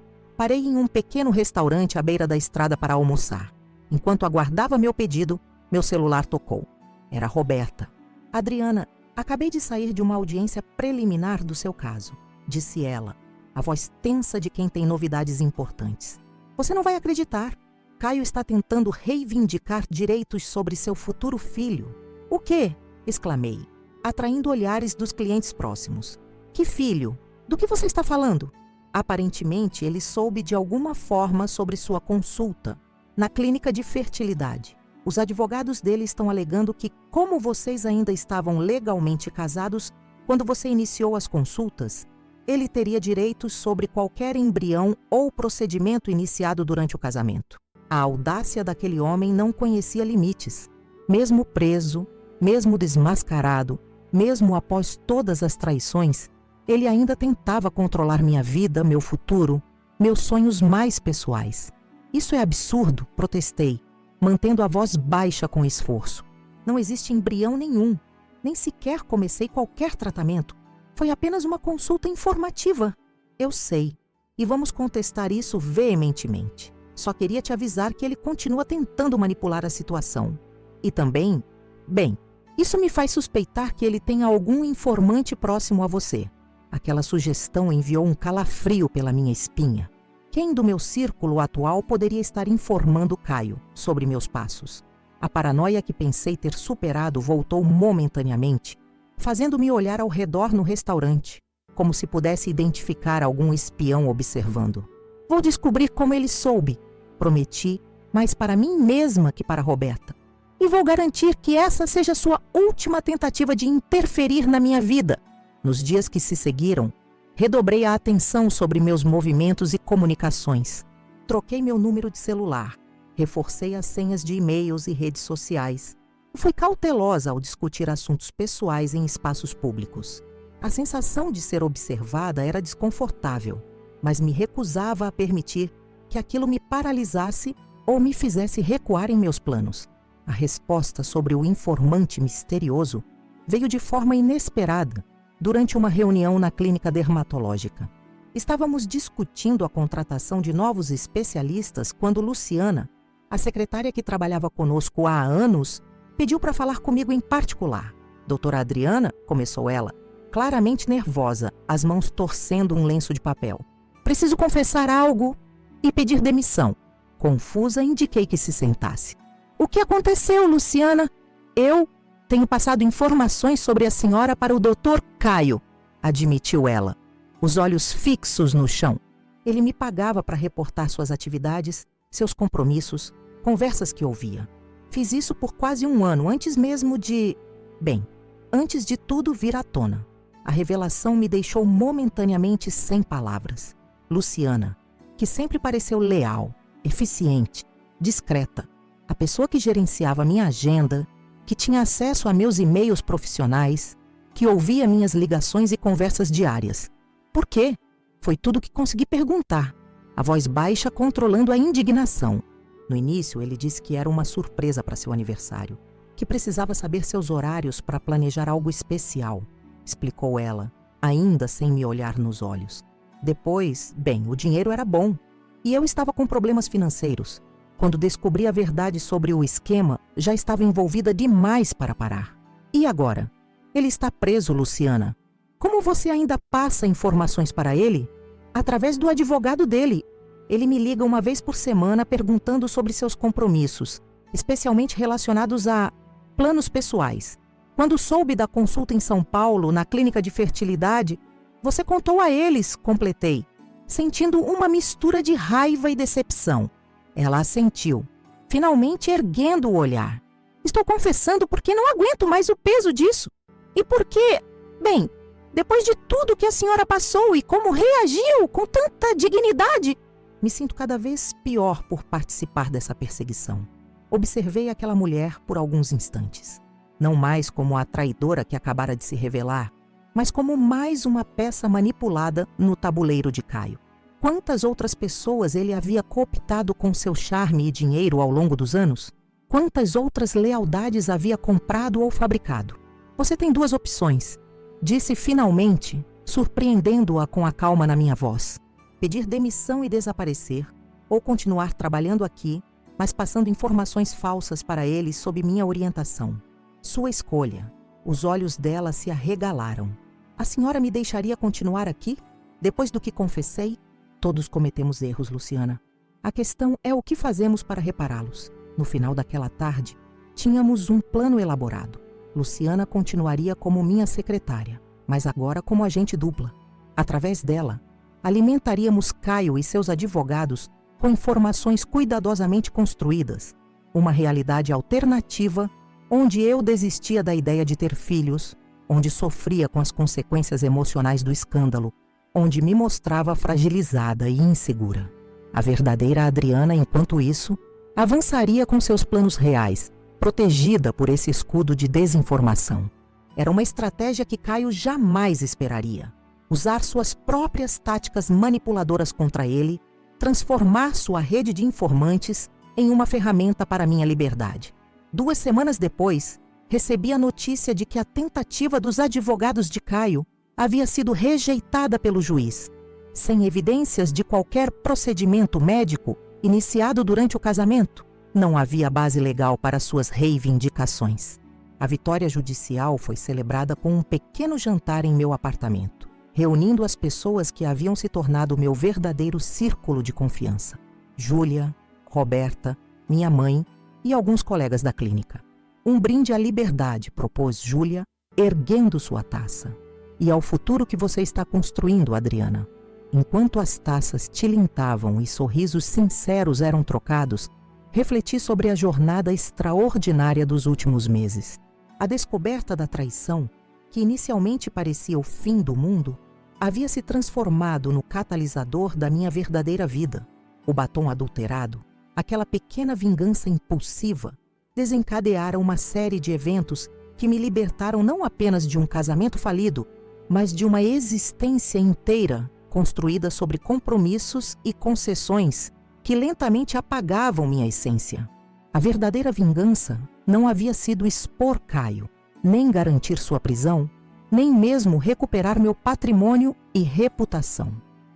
parei em um pequeno restaurante à beira da estrada para almoçar. Enquanto aguardava meu pedido, meu celular tocou. Era Roberta. Adriana, acabei de sair de uma audiência preliminar do seu caso, disse ela, a voz tensa de quem tem novidades importantes. Você não vai acreditar. Caio está tentando reivindicar direitos sobre seu futuro filho. O quê? Exclamei, atraindo olhares dos clientes próximos. Que filho? Do que você está falando? Aparentemente, ele soube de alguma forma sobre sua consulta na clínica de fertilidade. Os advogados dele estão alegando que, como vocês ainda estavam legalmente casados quando você iniciou as consultas, ele teria direitos sobre qualquer embrião ou procedimento iniciado durante o casamento. A audácia daquele homem não conhecia limites. Mesmo preso, mesmo desmascarado, mesmo após todas as traições, ele ainda tentava controlar minha vida, meu futuro, meus sonhos mais pessoais. Isso é absurdo, protestei, mantendo a voz baixa com esforço. Não existe embrião nenhum. Nem sequer comecei qualquer tratamento. Foi apenas uma consulta informativa. Eu sei, e vamos contestar isso veementemente. Só queria te avisar que ele continua tentando manipular a situação. E também, bem, isso me faz suspeitar que ele tenha algum informante próximo a você. Aquela sugestão enviou um calafrio pela minha espinha. Quem do meu círculo atual poderia estar informando Caio sobre meus passos? A paranoia que pensei ter superado voltou momentaneamente, fazendo-me olhar ao redor no restaurante, como se pudesse identificar algum espião observando. Vou descobrir como ele soube, prometi, mais para mim mesma que para Roberta. E vou garantir que essa seja sua última tentativa de interferir na minha vida. Nos dias que se seguiram, redobrei a atenção sobre meus movimentos e comunicações. Troquei meu número de celular, reforcei as senhas de e-mails e redes sociais. Fui cautelosa ao discutir assuntos pessoais em espaços públicos. A sensação de ser observada era desconfortável, mas me recusava a permitir que aquilo me paralisasse ou me fizesse recuar em meus planos. A resposta sobre o informante misterioso veio de forma inesperada durante uma reunião na clínica dermatológica. Estávamos discutindo a contratação de novos especialistas quando Luciana, a secretária que trabalhava conosco há anos, pediu para falar comigo em particular. Doutora Adriana, começou ela, claramente nervosa, as mãos torcendo um lenço de papel. Preciso confessar algo e pedir demissão. Confusa, indiquei que se sentasse. O que aconteceu, Luciana? Eu tenho passado informações sobre a senhora para o Dr. Caio, admitiu ela, os olhos fixos no chão. Ele me pagava para reportar suas atividades, seus compromissos, conversas que ouvia. Fiz isso por quase 1 ano, antes mesmo de... Bem, antes de tudo vir à tona. A revelação me deixou momentaneamente sem palavras. Luciana, que sempre pareceu leal, eficiente, discreta, a pessoa que gerenciava minha agenda, que tinha acesso a meus e-mails profissionais, que ouvia minhas ligações e conversas diárias. Por quê? Foi tudo que consegui perguntar, a voz baixa controlando a indignação. No início, ele disse que era uma surpresa para seu aniversário, que precisava saber seus horários para planejar algo especial, explicou ela, ainda sem me olhar nos olhos. Depois, bem, o dinheiro era bom e eu estava com problemas financeiros. Quando descobri a verdade sobre o esquema, já estava envolvida demais para parar. E agora? Ele está preso, Luciana. Como você ainda passa informações para ele? Através do advogado dele. Ele me liga uma vez por semana perguntando sobre seus compromissos, especialmente relacionados a planos pessoais. Quando soube da consulta em São Paulo, na clínica de fertilidade, você contou a eles, completei, sentindo uma mistura de raiva e decepção. Ela assentiu, finalmente erguendo o olhar. Estou confessando porque não aguento mais o peso disso. E porque, bem, depois de tudo que a senhora passou e como reagiu com tanta dignidade, me sinto cada vez pior por participar dessa perseguição. Observei aquela mulher por alguns instantes. Não mais como a traidora que acabara de se revelar, mas como mais uma peça manipulada no tabuleiro de Caio. Quantas outras pessoas ele havia cooptado com seu charme e dinheiro ao longo dos anos? Quantas outras lealdades havia comprado ou fabricado? Você tem duas opções, disse finalmente, surpreendendo-a com a calma na minha voz. Pedir demissão e desaparecer, ou continuar trabalhando aqui, mas passando informações falsas para ele sob minha orientação. Sua escolha. Os olhos dela se arregalaram. A senhora me deixaria continuar aqui? Depois do que confessei? Todos cometemos erros, Luciana. A questão é o que fazemos para repará-los. No final daquela tarde, tínhamos um plano elaborado. Luciana continuaria como minha secretária, mas agora como agente dupla. Através dela, alimentaríamos Caio e seus advogados com informações cuidadosamente construídas, uma realidade alternativa onde eu desistia da ideia de ter filhos, onde sofria com as consequências emocionais do escândalo, onde me mostrava fragilizada e insegura. A verdadeira Adriana, enquanto isso, avançaria com seus planos reais, protegida por esse escudo de desinformação. Era uma estratégia que Caio jamais esperaria. Usar suas próprias táticas manipuladoras contra ele, transformar sua rede de informantes em uma ferramenta para minha liberdade. 2 semanas depois, recebi a notícia de que a tentativa dos advogados de Caio havia sido rejeitada pelo juiz, sem evidências de qualquer procedimento médico iniciado durante o casamento. Não havia base legal para suas reivindicações. A vitória judicial foi celebrada com um pequeno jantar em meu apartamento, reunindo as pessoas que haviam se tornado meu verdadeiro círculo de confiança. Júlia, Roberta, minha mãe e alguns colegas da clínica. Um brinde à liberdade, propôs Júlia, erguendo sua taça. E ao futuro que você está construindo, Adriana. Enquanto as taças tilintavam e sorrisos sinceros eram trocados, refleti sobre a jornada extraordinária dos últimos meses. A descoberta da traição, que inicialmente parecia o fim do mundo, havia se transformado no catalisador da minha verdadeira vida. O batom adulterado, aquela pequena vingança impulsiva, desencadeara uma série de eventos que me libertaram não apenas de um casamento falido, mas de uma existência inteira construída sobre compromissos e concessões que lentamente apagavam minha essência. A verdadeira vingança não havia sido expor Caio, nem garantir sua prisão, nem mesmo recuperar meu patrimônio e reputação.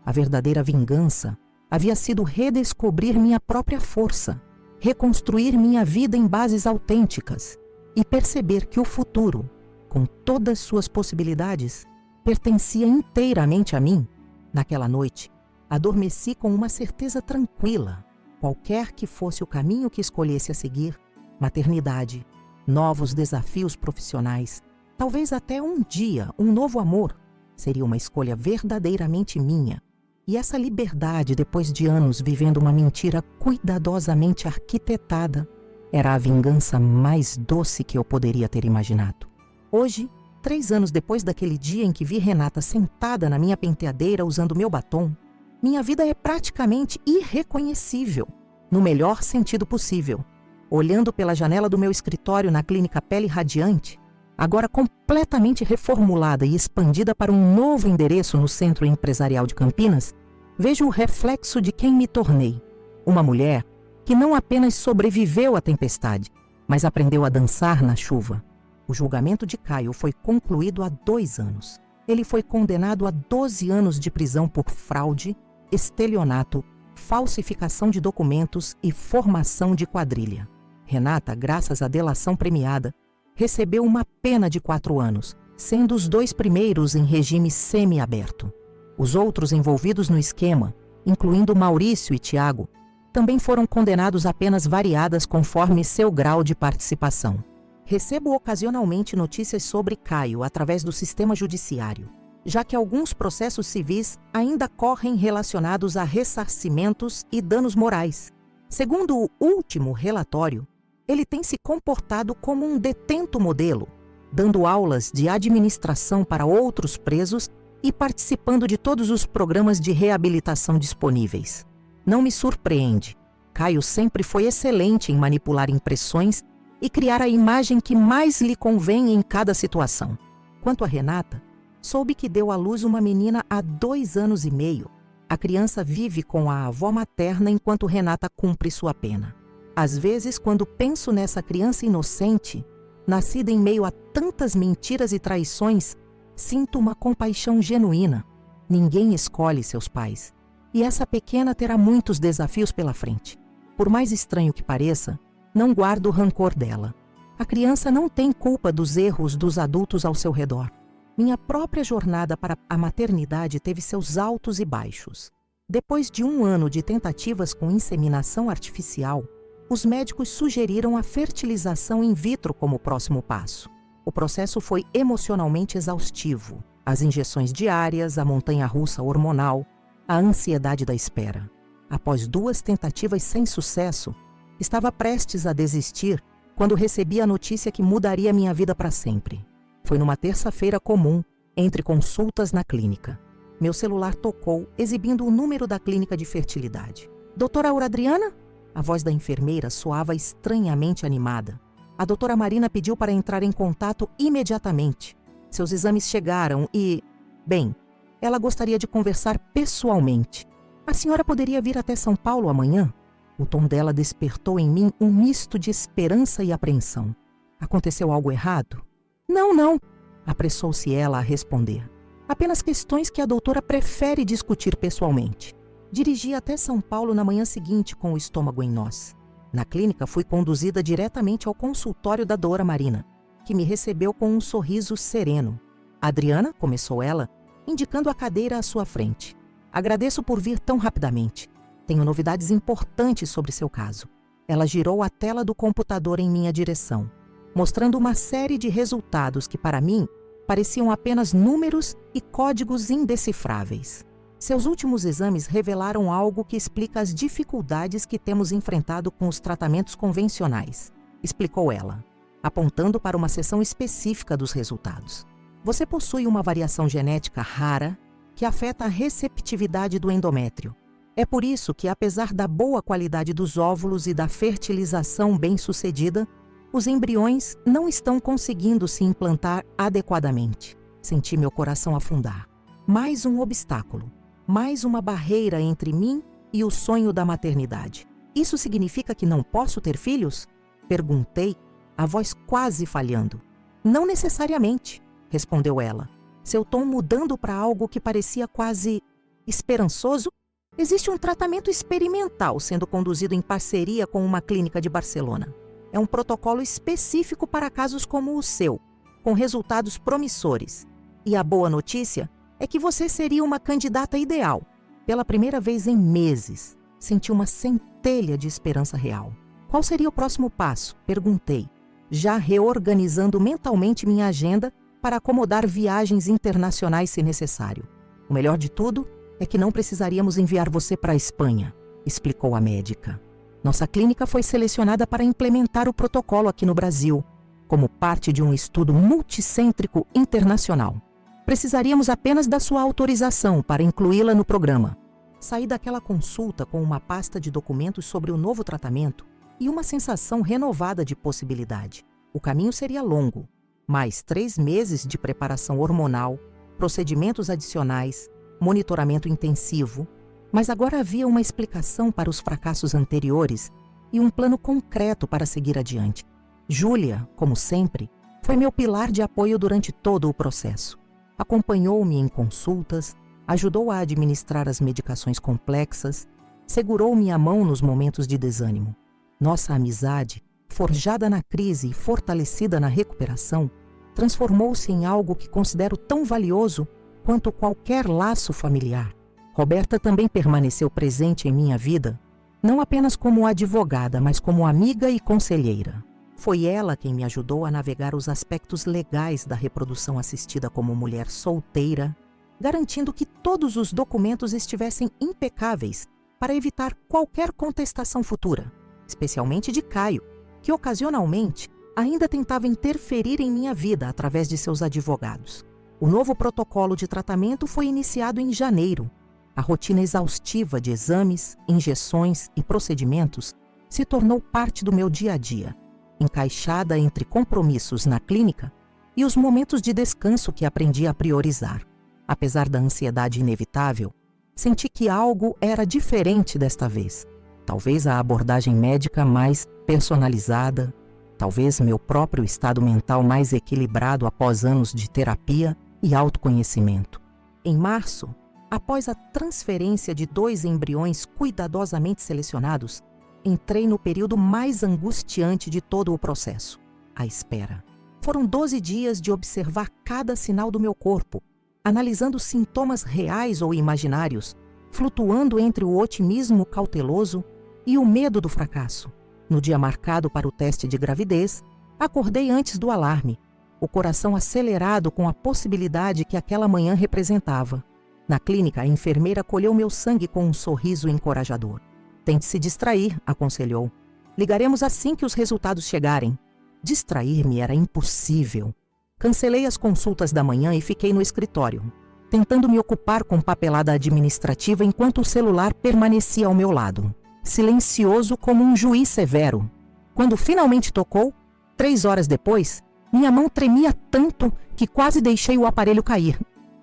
A verdadeira vingança havia sido redescobrir minha própria força, reconstruir minha vida em bases autênticas e perceber que o futuro, com todas suas possibilidades, pertencia inteiramente a mim. Naquela noite, adormeci com uma certeza tranquila. Qualquer que fosse o caminho que escolhesse a seguir, maternidade, novos desafios profissionais, talvez até um dia um novo amor, seria uma escolha verdadeiramente minha. E essa liberdade, depois de anos vivendo uma mentira cuidadosamente arquitetada, era a vingança mais doce que eu poderia ter imaginado. Hoje, 3 anos depois daquele dia em que vi Renata sentada na minha penteadeira usando meu batom, minha vida é praticamente irreconhecível, no melhor sentido possível. Olhando pela janela do meu escritório na clínica Pele Radiante, agora completamente reformulada e expandida para um novo endereço no Centro Empresarial de Campinas, vejo o reflexo de quem me tornei. Uma mulher que não apenas sobreviveu à tempestade, mas aprendeu a dançar na chuva. O julgamento de Caio foi concluído há 2 anos. Ele foi condenado a 12 anos de prisão por fraude, estelionato, falsificação de documentos e formação de quadrilha. Renata, graças à delação premiada, recebeu uma pena de 4 anos, sendo os 2 primeiros em regime semiaberto. Os outros envolvidos no esquema, incluindo Maurício e Tiago, também foram condenados a penas variadas conforme seu grau de participação. Recebo ocasionalmente notícias sobre Caio através do sistema judiciário, já que alguns processos civis ainda correm relacionados a ressarcimentos e danos morais. Segundo o último relatório, ele tem se comportado como um detento modelo, dando aulas de administração para outros presos e participando de todos os programas de reabilitação disponíveis. Não me surpreende. Caio sempre foi excelente em manipular impressões e criar a imagem que mais lhe convém em cada situação. Quanto a Renata, soube que deu à luz uma menina há 2 anos e meio. A criança vive com a avó materna enquanto Renata cumpre sua pena. Às vezes, quando penso nessa criança inocente, nascida em meio a tantas mentiras e traições, sinto uma compaixão genuína. Ninguém escolhe seus pais. E essa pequena terá muitos desafios pela frente. Por mais estranho que pareça, não guardo rancor dela. A criança não tem culpa dos erros dos adultos ao seu redor. Minha própria jornada para a maternidade teve seus altos e baixos. Depois de 1 ano de tentativas com inseminação artificial, os médicos sugeriram a fertilização in vitro como próximo passo. O processo foi emocionalmente exaustivo. As injeções diárias, a montanha-russa hormonal, a ansiedade da espera. Após 2 tentativas sem sucesso, estava prestes a desistir quando recebi a notícia que mudaria minha vida para sempre. Foi numa terça-feira comum, entre consultas na clínica. Meu celular tocou, exibindo o número da clínica de fertilidade. Doutora Aura Adriana? A voz da enfermeira soava estranhamente animada. A doutora Marina pediu para entrar em contato imediatamente. Seus exames chegaram e... Bem, ela gostaria de conversar pessoalmente. A senhora poderia vir até São Paulo amanhã? O tom dela despertou em mim um misto de esperança e apreensão. Aconteceu algo errado? Não, apressou-se ela a responder. Apenas questões que a doutora prefere discutir pessoalmente. Dirigi até São Paulo na manhã seguinte com o estômago em nós. Na clínica, fui conduzida diretamente ao consultório da doutora Marina, que me recebeu com um sorriso sereno. Adriana, começou ela, indicando a cadeira à sua frente. Agradeço por vir tão rapidamente. Tenho novidades importantes sobre seu caso. Ela girou a tela do computador em minha direção, mostrando uma série de resultados que, para mim, pareciam apenas números e códigos indecifráveis. Seus últimos exames revelaram algo que explica as dificuldades que temos enfrentado com os tratamentos convencionais, explicou ela, apontando para uma seção específica dos resultados. Você possui uma variação genética rara que afeta a receptividade do endométrio. É por isso que, apesar da boa qualidade dos óvulos e da fertilização bem-sucedida, os embriões não estão conseguindo se implantar adequadamente. Senti meu coração afundar. Mais um obstáculo, mais uma barreira entre mim e o sonho da maternidade. Isso significa que não posso ter filhos? Perguntei, a voz quase falhando. Não necessariamente, respondeu ela, seu tom mudando para algo que parecia quase esperançoso. Existe um tratamento experimental sendo conduzido em parceria com uma clínica de Barcelona. É um protocolo específico para casos como o seu, com resultados promissores. E a boa notícia é que você seria uma candidata ideal. Pela primeira vez em meses, senti uma centelha de esperança real. Qual seria o próximo passo? Perguntei, já reorganizando mentalmente minha agenda para acomodar viagens internacionais se necessário. O melhor de tudo é que não precisaríamos enviar você para a Espanha, explicou a médica. Nossa clínica foi selecionada para implementar o protocolo aqui no Brasil, como parte de um estudo multicêntrico internacional. Precisaríamos apenas da sua autorização para incluí-la no programa. Saí daquela consulta com uma pasta de documentos sobre o novo tratamento e uma sensação renovada de possibilidade. O caminho seria longo, mais 3 meses de preparação hormonal, procedimentos adicionais, monitoramento intensivo, mas agora havia uma explicação para os fracassos anteriores e um plano concreto para seguir adiante. Júlia, como sempre, foi meu pilar de apoio durante todo o processo. Acompanhou-me em consultas, ajudou a administrar as medicações complexas, segurou minha mão nos momentos de desânimo. Nossa amizade, forjada na crise e fortalecida na recuperação, transformou-se em algo que considero tão valioso quanto qualquer laço familiar. Roberta também permaneceu presente em minha vida, não apenas como advogada, mas como amiga e conselheira. Foi ela quem me ajudou a navegar os aspectos legais da reprodução assistida como mulher solteira, garantindo que todos os documentos estivessem impecáveis para evitar qualquer contestação futura, especialmente de Caio, que ocasionalmente ainda tentava interferir em minha vida através de seus advogados. O novo protocolo de tratamento foi iniciado em janeiro. A rotina exaustiva de exames, injeções e procedimentos se tornou parte do meu dia a dia, encaixada entre compromissos na clínica e os momentos de descanso que aprendi a priorizar. Apesar da ansiedade inevitável, senti que algo era diferente desta vez. Talvez a abordagem médica mais personalizada, talvez meu próprio estado mental mais equilibrado após anos de terapia e autoconhecimento. Em março, após a transferência de 2 embriões cuidadosamente selecionados, entrei no período mais angustiante de todo o processo, a espera. Foram 12 dias de observar cada sinal do meu corpo, analisando sintomas reais ou imaginários, flutuando entre o otimismo cauteloso e o medo do fracasso. No dia marcado para o teste de gravidez, acordei antes do alarme, o coração acelerado com a possibilidade que aquela manhã representava. Na clínica, a enfermeira colheu meu sangue com um sorriso encorajador. Tente se distrair, aconselhou. Ligaremos assim que os resultados chegarem. Distrair-me era impossível. Cancelei as consultas da manhã e fiquei no escritório, tentando me ocupar com papelada administrativa enquanto o celular permanecia ao meu lado, silencioso como um juiz severo. Quando finalmente tocou, 3 horas depois, minha mão tremia tanto que quase deixei o aparelho cair.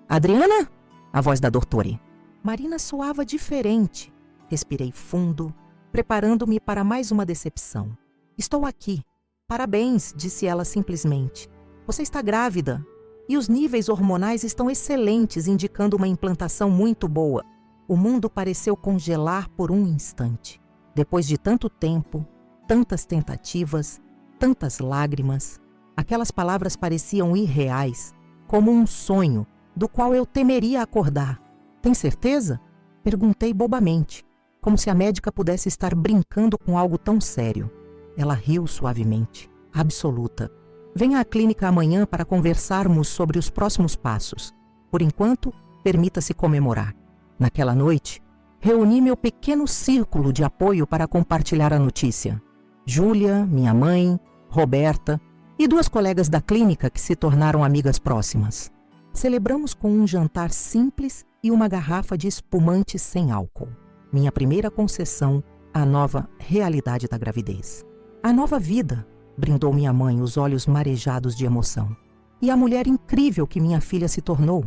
Adriana? A voz da doutora. Marina soava diferente. Respirei fundo, preparando-me para mais uma decepção. Estou aqui. Parabéns, disse ela simplesmente. Você está grávida e os níveis hormonais estão excelentes, indicando uma implantação muito boa. O mundo pareceu congelar por um instante. Depois de tanto tempo, tantas tentativas, tantas lágrimas, aquelas palavras pareciam irreais, como um sonho do qual eu temeria acordar. Tem certeza? Perguntei bobamente, como se a médica pudesse estar brincando com algo tão sério. Ela riu suavemente. Absoluta. Venha à clínica amanhã para conversarmos sobre os próximos passos. Por enquanto, permita-se comemorar. Naquela noite, reuni meu pequeno círculo de apoio para compartilhar a notícia. Júlia, minha mãe, Roberta e 2 colegas da clínica que se tornaram amigas próximas. Celebramos com um jantar simples e uma garrafa de espumante sem álcool. Minha primeira concessão à nova realidade da gravidez. A nova vida, brindou minha mãe, os olhos marejados de emoção. E a mulher incrível que minha filha se tornou.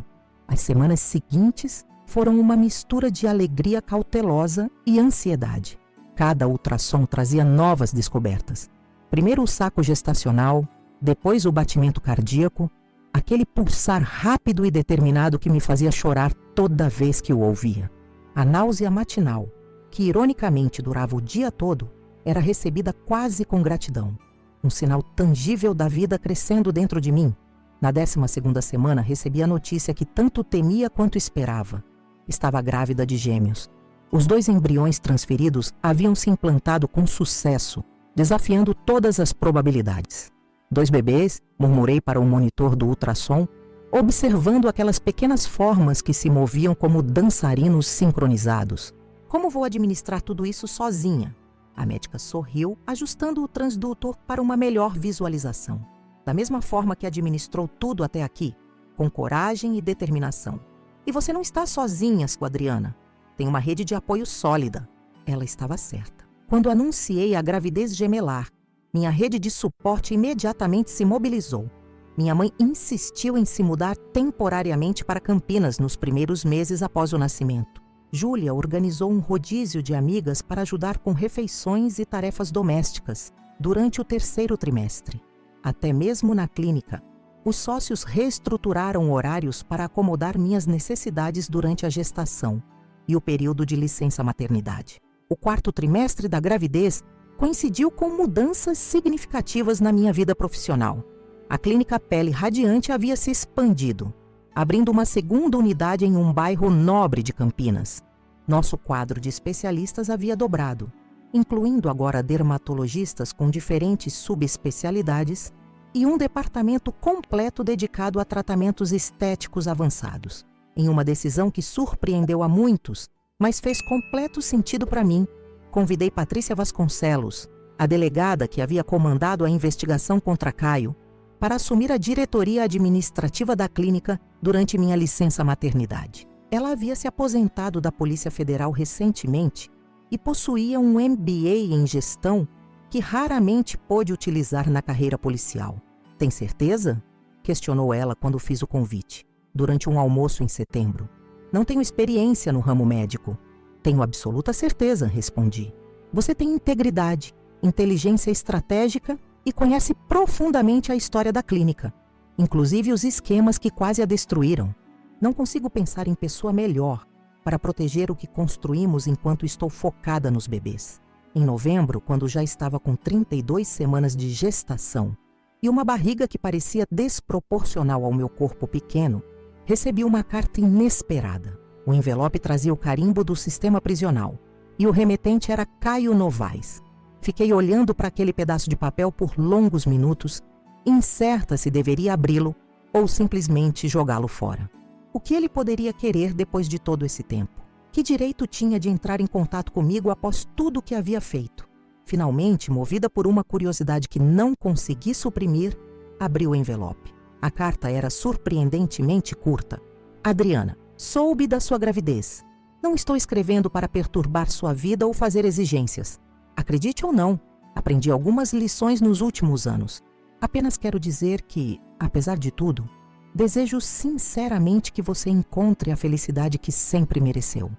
As semanas seguintes foram uma mistura de alegria cautelosa e ansiedade. Cada ultrassom trazia novas descobertas. Primeiro o saco gestacional, depois o batimento cardíaco, aquele pulsar rápido e determinado que me fazia chorar toda vez que o ouvia. A náusea matinal, que ironicamente durava o dia todo, era recebida quase com gratidão. Um sinal tangível da vida crescendo dentro de mim. Na 12ª semana, recebi a notícia que tanto temia quanto esperava. Estava grávida de gêmeos. Os 2 embriões transferidos haviam se implantado com sucesso, desafiando todas as probabilidades. 2 bebês, murmurei para o monitor do ultrassom, observando aquelas pequenas formas que se moviam como dançarinos sincronizados. Como vou administrar tudo isso sozinha? A médica sorriu, ajustando o transdutor para uma melhor visualização. Da mesma forma que administrou tudo até aqui, com coragem e determinação. E você não está sozinha, sua Adriana. Tem uma rede de apoio sólida. Ela estava certa. Quando anunciei a gravidez gemelar, minha rede de suporte imediatamente se mobilizou. Minha mãe insistiu em se mudar temporariamente para Campinas nos primeiros meses após o nascimento. Júlia organizou um rodízio de amigas para ajudar com refeições e tarefas domésticas durante o 3º trimestre. Até mesmo na clínica, os sócios reestruturaram horários para acomodar minhas necessidades durante a gestação e o período de licença-maternidade. O 4º trimestre da gravidez coincidiu com mudanças significativas na minha vida profissional. A Clínica Pele Radiante havia se expandido, abrindo uma 2ª unidade em um bairro nobre de Campinas. Nosso quadro de especialistas havia dobrado, incluindo agora dermatologistas com diferentes subespecialidades e um departamento completo dedicado a tratamentos estéticos avançados. Em uma decisão que surpreendeu a muitos, mas fez completo sentido para mim, convidei Patrícia Vasconcelos, a delegada que havia comandado a investigação contra Caio, para assumir a diretoria administrativa da clínica durante minha licença-maternidade. Ela havia se aposentado da Polícia Federal recentemente e possuía um MBA em gestão que raramente pôde utilizar na carreira policial. Tem certeza? Questionou ela quando fiz o convite, durante um almoço em setembro. Não tenho experiência no ramo médico. Tenho absoluta certeza, respondi. Você tem integridade, inteligência estratégica e conhece profundamente a história da clínica, inclusive os esquemas que quase a destruíram. Não consigo pensar em pessoa melhor para proteger o que construímos enquanto estou focada nos bebês. Em novembro, quando já estava com 32 semanas de gestação e uma barriga que parecia desproporcional ao meu corpo pequeno, recebi uma carta inesperada. O envelope trazia o carimbo do sistema prisional e o remetente era Caio Novaes. Fiquei olhando para aquele pedaço de papel por longos minutos, incerta se deveria abri-lo ou simplesmente jogá-lo fora. O que ele poderia querer depois de todo esse tempo? Que direito tinha de entrar em contato comigo após tudo o que havia feito? Finalmente, movida por uma curiosidade que não consegui suprimir, abri o envelope. A carta era surpreendentemente curta. Adriana, soube da sua gravidez. Não estou escrevendo para perturbar sua vida ou fazer exigências. Acredite ou não, aprendi algumas lições nos últimos anos. Apenas quero dizer que, apesar de tudo, desejo sinceramente que você encontre a felicidade que sempre mereceu.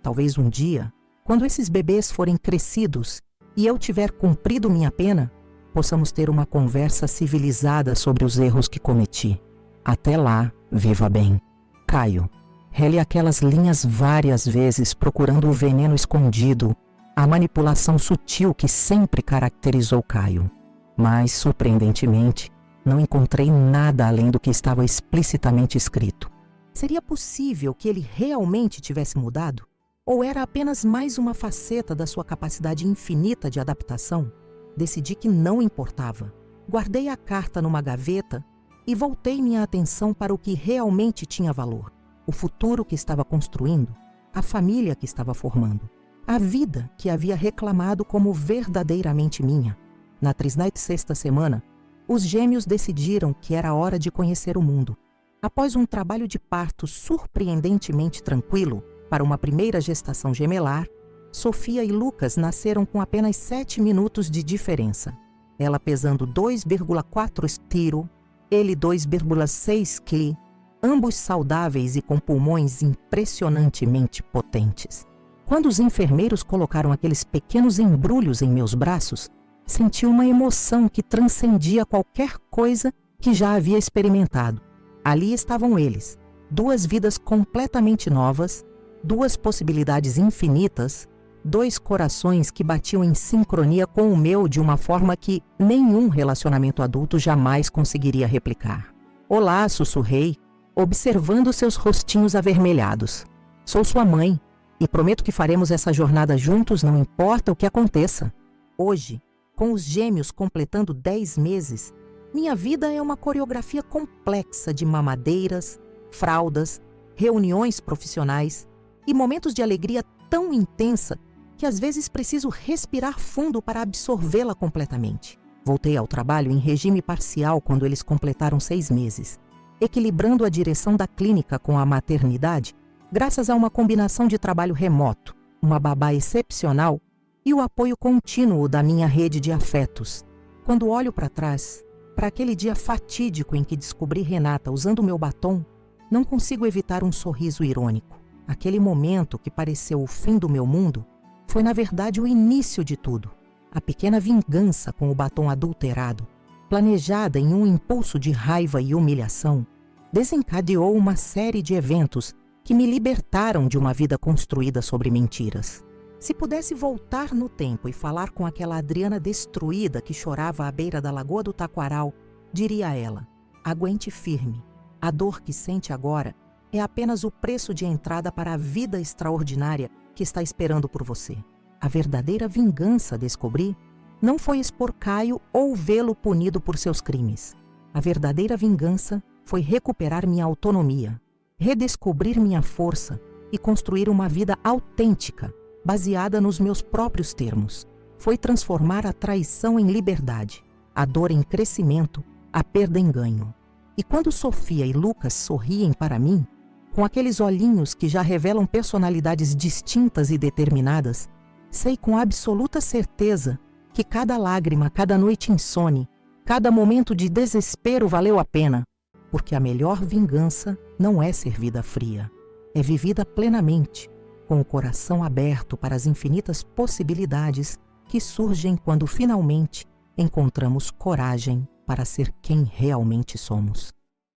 Talvez um dia, quando esses bebês forem crescidos e eu tiver cumprido minha pena, possamos ter uma conversa civilizada sobre os erros que cometi. Até lá, viva bem. Caio. Rele aquelas linhas várias vezes procurando o veneno escondido, a manipulação sutil que sempre caracterizou Caio. Mas, surpreendentemente, não encontrei nada além do que estava explicitamente escrito. Seria possível que ele realmente tivesse mudado? Ou era apenas mais uma faceta da sua capacidade infinita de adaptação? Decidi que não importava. Guardei a carta numa gaveta e voltei minha atenção para o que realmente tinha valor. O futuro que estava construindo, a família que estava formando, a vida que havia reclamado como verdadeiramente minha. Na 36ª semana, os gêmeos decidiram que era hora de conhecer o mundo. Após um trabalho de parto surpreendentemente tranquilo para uma primeira gestação gemelar, Sofia e Lucas nasceram com apenas 7 minutos de diferença. Ela pesando 2,4 kg, ele 2,6 kg, ambos saudáveis e com pulmões impressionantemente potentes. Quando os enfermeiros colocaram aqueles pequenos embrulhos em meus braços, senti uma emoção que transcendia qualquer coisa que já havia experimentado. Ali estavam eles, 2 vidas completamente novas, 2 possibilidades infinitas, 2 corações que batiam em sincronia com o meu de uma forma que nenhum relacionamento adulto jamais conseguiria replicar. Olá, sussurrei, observando seus rostinhos avermelhados. Sou sua mãe e prometo que faremos essa jornada juntos, não importa o que aconteça. Hoje, com os gêmeos completando 10 meses, minha vida é uma coreografia complexa de mamadeiras, fraldas, reuniões profissionais e momentos de alegria tão intensa que às vezes preciso respirar fundo para absorvê-la completamente. Voltei ao trabalho em regime parcial quando eles completaram 6 meses, equilibrando a direção da clínica com a maternidade, graças a uma combinação de trabalho remoto, uma babá excepcional e o apoio contínuo da minha rede de afetos. Quando olho para trás, Para aquele dia fatídico em que descobri Renata usando meu batom, não consigo evitar um sorriso irônico. Aquele momento que pareceu o fim do meu mundo foi, na verdade, o início de tudo. A pequena vingança com o batom adulterado, planejada em um impulso de raiva e humilhação, desencadeou uma série de eventos que me libertaram de uma vida construída sobre mentiras. Se pudesse voltar no tempo e falar com aquela Adriana destruída que chorava à beira da Lagoa do Taquaral, diria a ela: aguente firme. A dor que sente agora é apenas o preço de entrada para a vida extraordinária que está esperando por você. A verdadeira vingança, descobri, não foi expor Caio ou vê-lo punido por seus crimes. A verdadeira vingança foi recuperar minha autonomia, redescobrir minha força e construir uma vida autêntica, baseada nos meus próprios termos. Foi transformar a traição em liberdade, a dor em crescimento, a perda em ganho. E quando Sofia e Lucas sorriem para mim, com aqueles olhinhos que já revelam personalidades distintas e determinadas, sei com absoluta certeza que cada lágrima, cada noite insone, cada momento de desespero valeu a pena, porque a melhor vingança não é servida fria, é vivida plenamente, com o coração aberto para as infinitas possibilidades que surgem quando finalmente encontramos coragem para ser quem realmente somos.